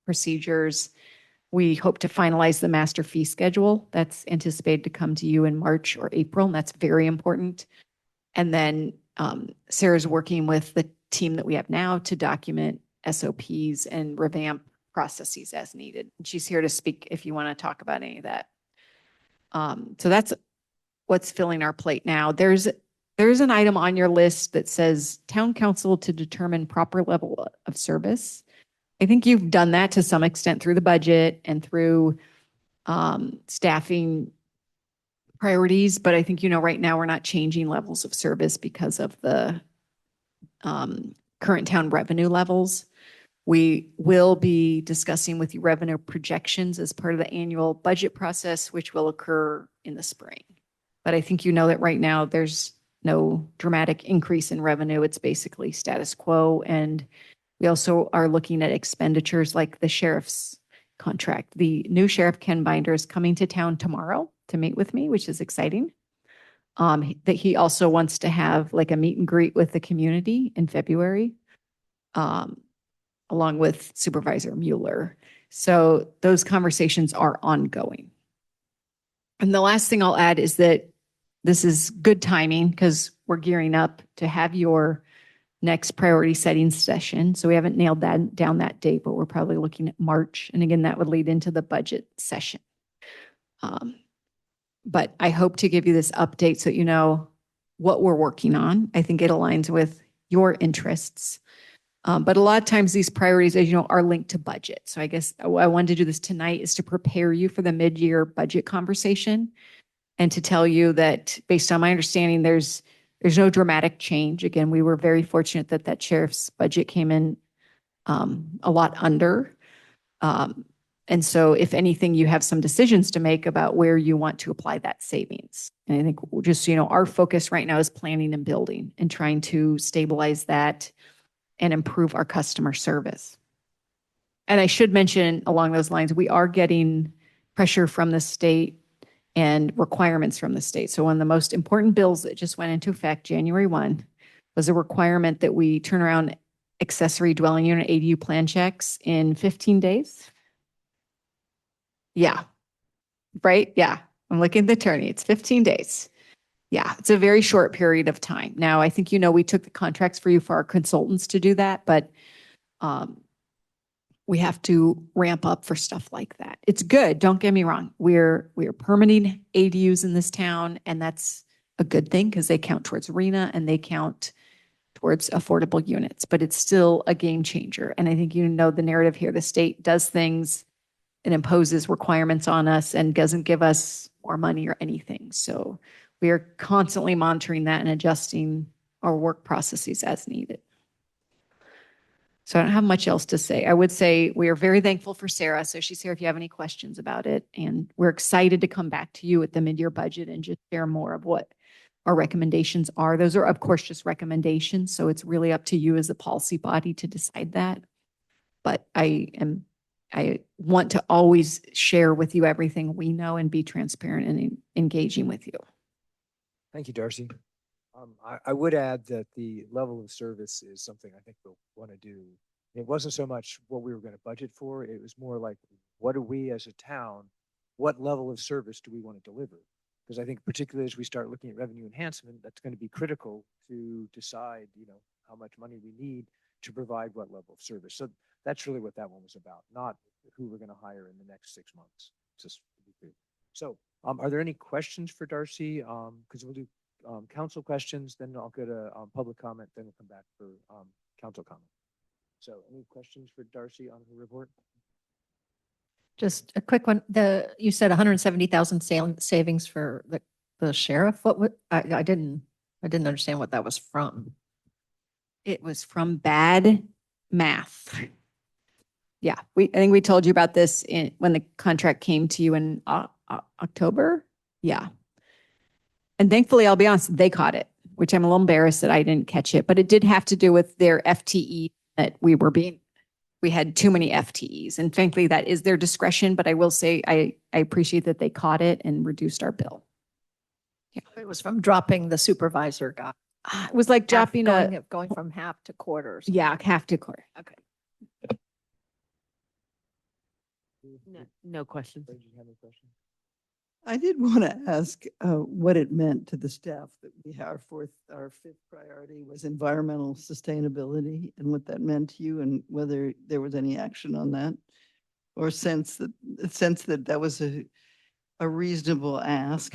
procedures. We hope to finalize the master fee schedule. That's anticipated to come to you in March or April, and that's very important. And then Sarah's working with the team that we have now to document SOPs and revamp processes as needed. And she's here to speak if you want to talk about any of that. So that's what's filling our plate now. There's an item on your list that says town council to determine proper level of service. I think you've done that to some extent through the budget and through staffing priorities, but I think, you know, right now we're not changing levels of service because of the current town revenue levels. We will be discussing with you revenue projections as part of the annual budget process, which will occur in the spring. But I think you know that right now there's no dramatic increase in revenue. It's basically status quo. And we also are looking at expenditures like the sheriff's contract. The new sheriff, Ken Binder, is coming to town tomorrow to meet with me, which is exciting. That he also wants to have like a meet and greet with the community in February, along with Supervisor Mueller. So those conversations are ongoing. And the last thing I'll add is that this is good timing because we're gearing up to have your next priority setting session. So we haven't nailed that down that date, but we're probably looking at March. And again, that would lead into the budget session. But I hope to give you this update so you know what we're working on. I think it aligns with your interests. But a lot of times these priorities, as you know, are linked to budget. So I guess I wanted to do this tonight is to prepare you for the mid-year budget conversation and to tell you that based on my understanding, there's no dramatic change. Again, we were very fortunate that that sheriff's budget came in a lot under. And so if anything, you have some decisions to make about where you want to apply that savings. And I think just, you know, our focus right now is planning and building and trying to stabilize that and improve our customer service. And I should mention along those lines, we are getting pressure from the state and requirements from the state. So one of the most important bills that just went into effect January 1 was a requirement that we turn around accessory dwelling unit ADU plan checks in 15 days. Yeah, right? Yeah, I'm looking at the attorney. It's 15 days. Yeah, it's a very short period of time. Now, I think, you know, we took the contracts for you for our consultants to do that, but we have to ramp up for stuff like that. It's good. Don't get me wrong. We're permitting ADUs in this town, and that's a good thing because they count towards RENA and they count towards affordable units, but it's still a game changer. And I think, you know, the narrative here, the state does things and imposes requirements on us and doesn't give us more money or anything. So we are constantly monitoring that and adjusting our work processes as needed. So I don't have much else to say. I would say we are very thankful for Sarah. So she's here if you have any questions about it. And we're excited to come back to you at the mid-year budget and just share more of what our recommendations are. Those are, of course, just recommendations. So it's really up to you as a policy body to decide that. But I am I want to always share with you everything we know and be transparent and engaging with you. Thank you, Darcy. I would add that the level of service is something I think we'll want to do. It wasn't so much what we were going to budget for. It was more like, what do we as a town, what level of service do we want to deliver? Because I think particularly as we start looking at revenue enhancement, that's going to be critical to decide, how much money we need to provide what level of service. So that's really what that one was about, not who we're going to hire in the next 6 months, just to be clear. So are there any questions for Darcy? Because we'll do council questions, then I'll go to public comment, then we'll come back for council comment. So any questions for Darcy on her report? Just a quick one. You said 170,000 savings for the sheriff. I didn't understand what that was from. It was from bad math. Yeah, I think we told you about this when the contract came to you in October. Yeah. And thankfully, I'll be honest, they caught it, which I'm a little embarrassed that I didn't catch it, but it did have to do with their FTE that we had too many FTEs. And frankly, that is their discretion, but I will say I appreciate that they caught it and reduced our bill. Yeah. It was from dropping the supervisor guy. It was like dropping going from half to quarters. Yeah, half to quarter. Okay. No questions. Did you have any questions? I did want to ask what it meant to the staff that we have. Our fifth priority was environmental sustainability, and what that meant to you, and whether there was any action on that, or sense that that was a reasonable ask.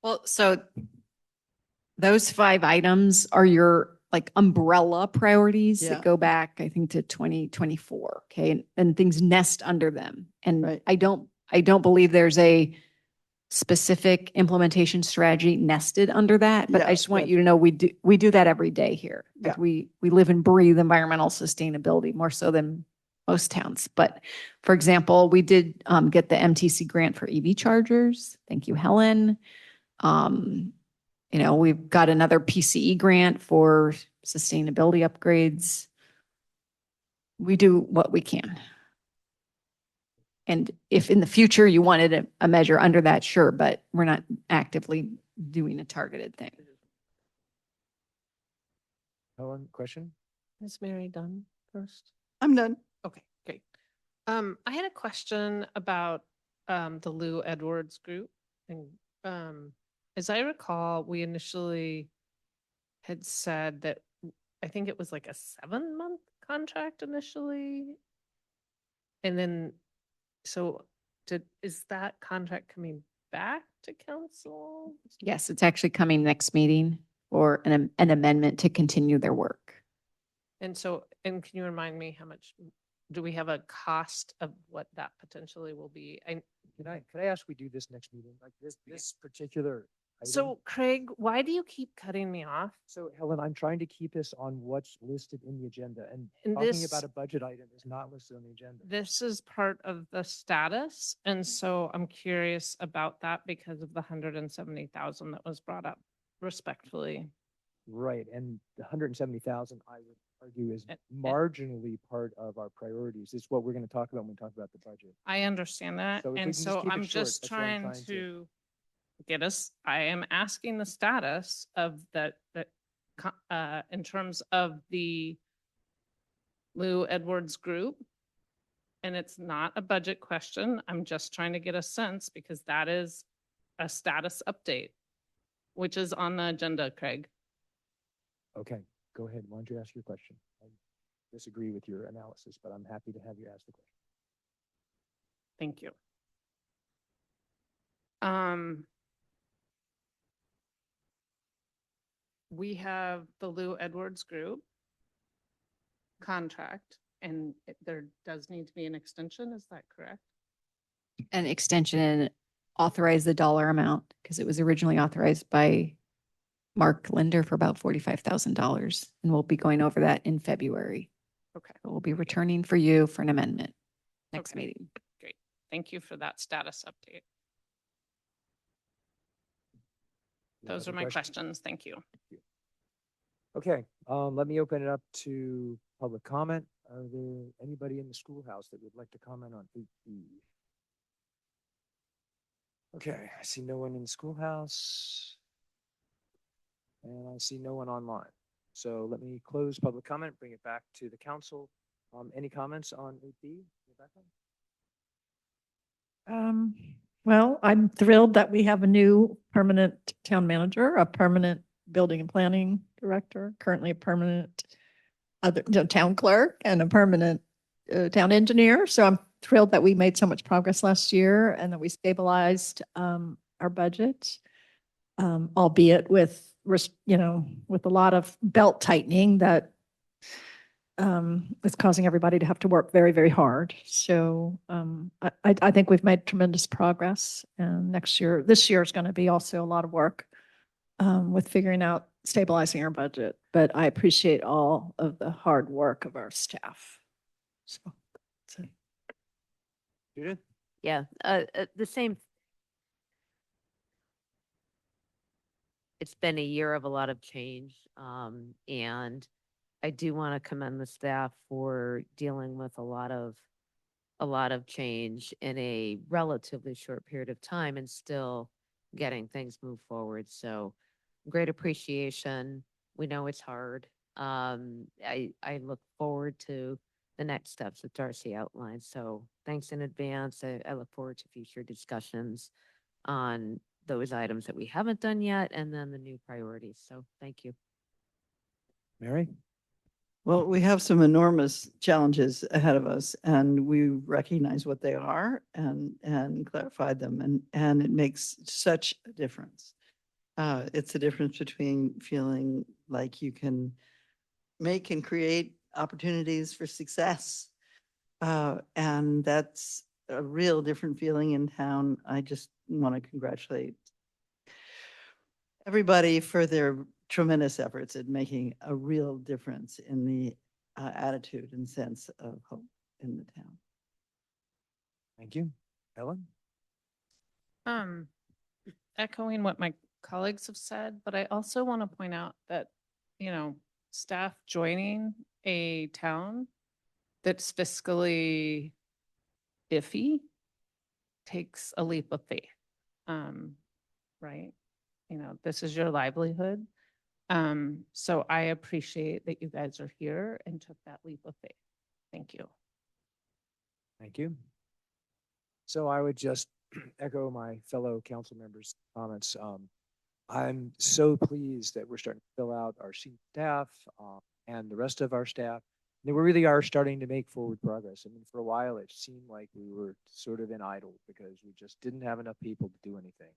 Well, so those 5 items are your like umbrella priorities Yeah. that go back, I think, to 2024. Okay. And things nest under them. And Right. I don't believe there's a specific implementation strategy nested under that, but Yeah, I just want that's- you to know we do that every day here. Like Yeah. we live and breathe environmental sustainability more so than most towns. But for example, we did get the MTC grant for EV chargers. Thank you, Helen. We've got another PCE grant for sustainability upgrades. We do what we can. And if in the future you wanted a measure under that, sure, but we're not actively doing a targeted thing. Helen, question? Is Mary done first? I'm done. Okay, great. I had a question about the Lou Edwards group. And as I recall, we initially had said that I think it was like a 7-month contract initially. And then, so is that contract coming back to council? Yes, it's actually coming next meeting for an amendment to continue their work. And can you remind me how much, do we have a cost of what that potentially will be? Could I ask we do this next meeting, like this particular item? So Craig, why do you keep cutting me off? So Helen, I'm trying to keep us on what's listed in the agenda, and And talking this- about a budget item is not listed on the agenda. This is part of the status, and so I'm curious about that because of the 170,000 that was brought up respectfully. Right, and the 170,000, I would argue, is And- marginally part of our priorities. It's what we're going to talk about when we talk about the budget. I understand that, So if we can and just so keep it I'm short, just that's what I'm trying trying to- to get us, I am asking the status of that in terms of the Lou Edwards group. And it's not a budget question. I'm just trying to get a sense because that is a status update, which is on the agenda, Craig. Okay, go ahead. Why don't you ask your question? I disagree with your analysis, but I'm happy to have you ask the question. Thank you. We have the Lou Edwards group contract, and there does need to be an extension. Is that correct? An extension and authorize the dollar amount because it was originally authorized by Mark Linder for about $45,000. And we'll be going over that in February. Okay. We'll be returning for you for an amendment next Okay. meeting. Great. Thank you for that status update. You Those have are a my question? questions. Thank you. Okay, let me open it up to public comment. Are there anybody in the schoolhouse that would like to comment on 8B? Okay, I see no one in the schoolhouse. And I see no one online. So let me close public comment, bring it back to the council. Any comments on 8B? Rebecca? Well, I'm thrilled that we have a new permanent town manager, a permanent building and planning director, currently a permanent town clerk, and a permanent town engineer. So I'm thrilled that we made so much progress last year and that we stabilized our budget, albeit with with a lot of belt tightening that is causing everybody to have to work very, very hard. So I think we've made tremendous progress. And this year is going to be also a lot of work with figuring out stabilizing our budget. But I appreciate all of the hard work of our staff. So that's it. Judith? Yeah, the same. It's been a year of a lot of change, and I do want to commend the staff for dealing with a lot of change in a relatively short period of time and still getting things moved forward. So great appreciation. We know it's hard. I look forward to the next steps that Darcy outlined. So thanks in advance. I look forward to future discussions on those items that we haven't done yet and then the new priorities. So thank you. Mary? Well, we have some enormous challenges ahead of us, and we recognize what they are and clarified them, and it makes such a difference. It's the difference between feeling like you can make and create opportunities for success, and that's a real different feeling in town. I just want to congratulate everybody for their tremendous efforts at making a real difference in the attitude and sense of hope in the town. Thank you. Ellen? Echoing what my colleagues have said, but I also want to point out that, staff joining a town that's fiscally iffy takes a leap of faith. Right? This is your livelihood. So I appreciate that you guys are here and took that leap of faith. Thank you. Thank you. So I would just echo my fellow council members' comments. I'm so pleased that we're starting to fill out our senior staff and the rest of our staff. And we really are starting to make forward progress. I mean, for a while, it seemed like we were sort of in idle because we just didn't have enough people to do anything.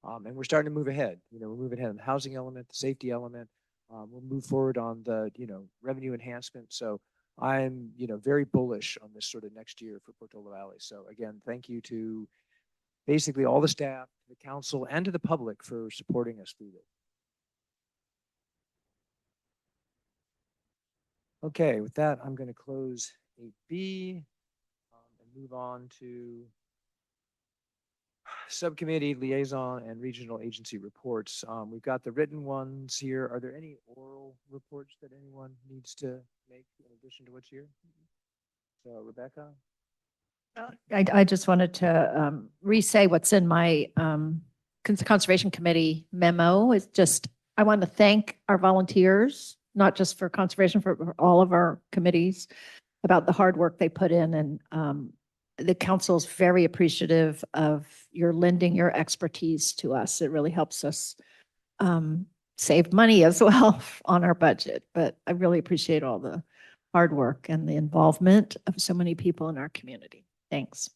And we're starting to move ahead. We're moving ahead on the housing element, the safety element. We'll move forward on the, revenue enhancement. So I'm, very bullish on this sort of next year for Portola Valley. So again, thank you to basically all the staff, the council, and to the public for supporting us through this. Okay, with that, I'm going to close 8B and move on to subcommittee liaison and regional agency reports. We've got the written ones here. Are there any oral reports that anyone needs to make in addition to what's here? So Rebecca? I just wanted to re-say what's in my Conservation Committee memo. It's just, I want to thank our volunteers, not just for conservation, for all of our committees, about the hard work they put in. And the council's very appreciative of your lending your expertise to us. It really helps us save money as well on our budget. But I really appreciate all the hard work and the involvement of so many people in our community. Thanks.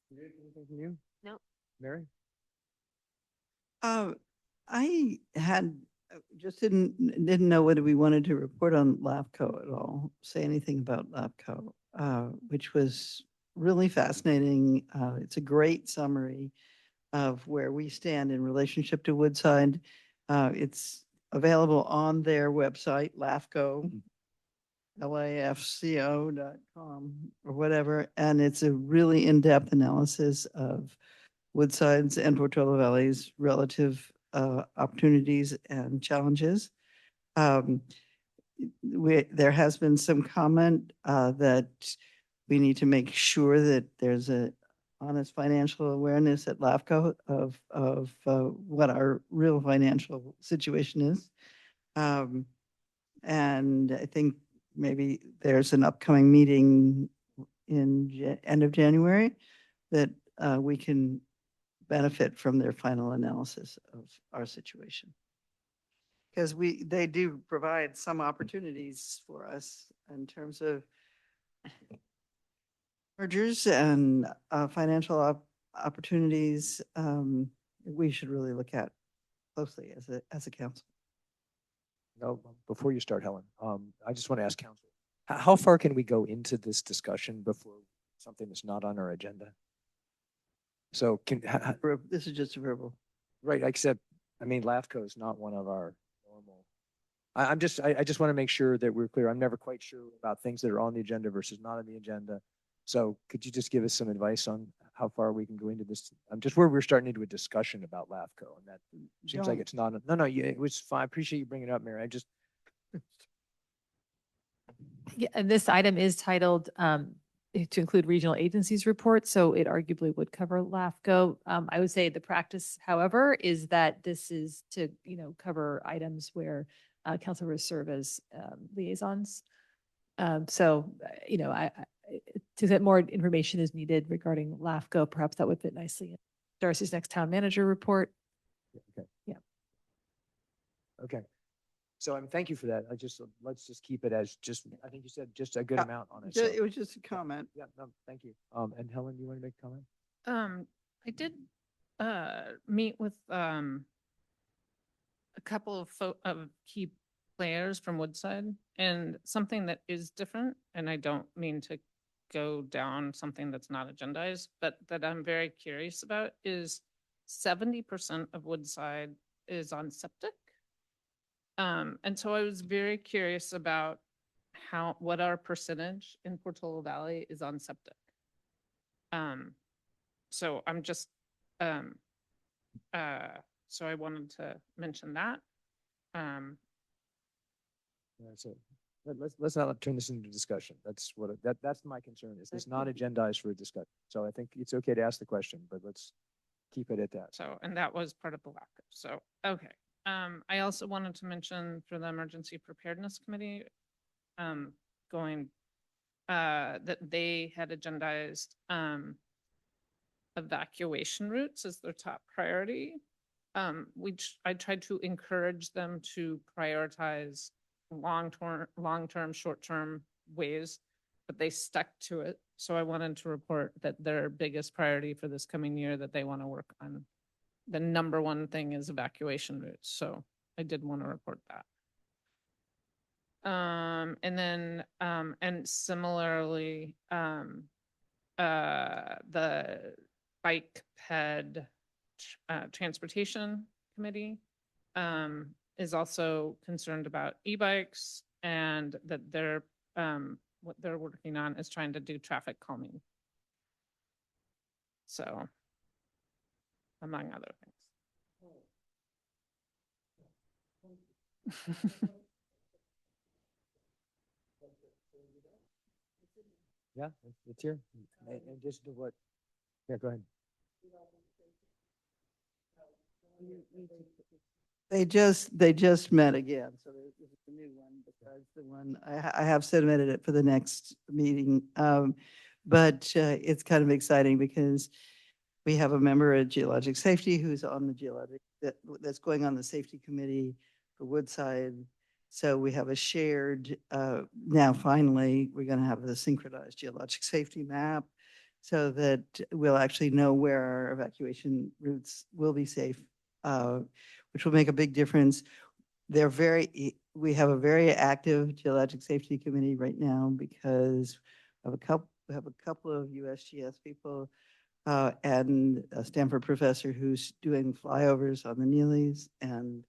Anything from you? No. Mary? I had just didn't know whether we wanted to report on LAFCO at all, say anything about LAFCO, which was really fascinating. It's a great summary of where we stand in relationship to Woodside. It's available on their website, LAFCO, LAFCO.com or whatever. And it's a really in-depth analysis of Woodside's and Portola Valley's relative opportunities and challenges. there has been some comment that we need to make sure that there's a honest financial awareness at LAFCO of what our real financial situation is. And I think maybe there's an upcoming meeting in end of January that we can benefit from their final analysis of our situation. Because they do provide some opportunities for us in terms of mergers and financial opportunities. We should really look at closely as a council. No, before you start, Helen, I just want to ask council, how far can we go into this discussion before something that's not on our agenda? So This is just a verbal. right, except, I mean, LAFCO is not one of our normal. I just want to make sure that we're clear. I'm never quite sure about things that are on the agenda versus not on the agenda. So could you just give us some advice on how far we can go into this? Just where we're starting into a discussion about LAFCO, and that seems like it's not, no, it was fine. I appreciate you bringing it up, Mary. I just. Yeah, and this item is titled to include regional agencies report, so it arguably would cover LAFCO. I would say the practice, however, is that this is to, cover items where council members serve as liaisons. So, to get more information is needed regarding LAFCO, perhaps that would fit nicely in Darcy's next town manager report. Okay. Yeah. Okay. So thank you for that. Let's just keep it as I think you said just a good amount on it. So. It was just a comment. Yeah, no, thank you. And Helen, you want to make a comment? I did meet with a couple of key players from Woodside, and something that is different, and I don't mean to go down something that's not agendized, but that I'm very curious about is 70% of Woodside is on septic. And so I was very curious about what our percentage in Portola Valley is on septic. So I'm just, so I wanted to mention that. So let's not turn this into discussion. That's that's my concern. Is this not agendized for a discussion? So I think it's okay to ask the question, but let's keep it at that. So, and that was part of the LAFCO. So, okay. I also wanted to mention for the Emergency Preparedness Committee, that they had agendized evacuation routes as their top priority. I tried to encourage them to prioritize long-term, short-term ways, but they stuck to it. So I wanted to report that their biggest priority for this coming year that they want to work on, the number one thing is evacuation routes. So I did want to report that. And then, and similarly, the Bike Ped Transportation Committee is also concerned about e-bikes, and that what they're working on is trying to do traffic calming. So, among other things. Yeah, it's here. And just to what? Yeah, go ahead. They just met again, so this is a new one besides the one I have submitted it for the next meeting. But it's kind of exciting because we have a member of Geologic Safety who's on the geologic that's going on the safety committee for Woodside. So we have a shared, now finally, we're going to have the synchronized geologic safety map so that we'll actually know where our evacuation routes will be safe, which will make a big difference. We have a very active geologic safety committee right now because of we have a couple of USGS people and a Stanford professor who's doing flyovers on the Neelys and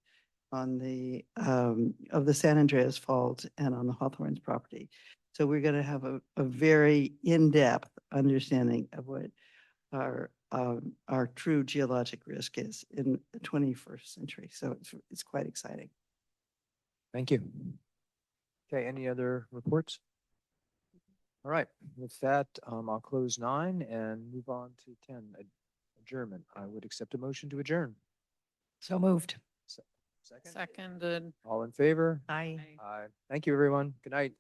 on the of the San Andreas Fault and on the Hawthorns property. So we're going to have a very in-depth understanding of what our true geologic risk is in the 21st century. So it's quite exciting. Thank you. Okay, any other reports? All right, with that, I'll close 9 and move on to 10, adjournment. I would accept a motion to adjourn. So moved. Second, Seconded. all in favor? Aye. Aye. Thank you, everyone. Good night.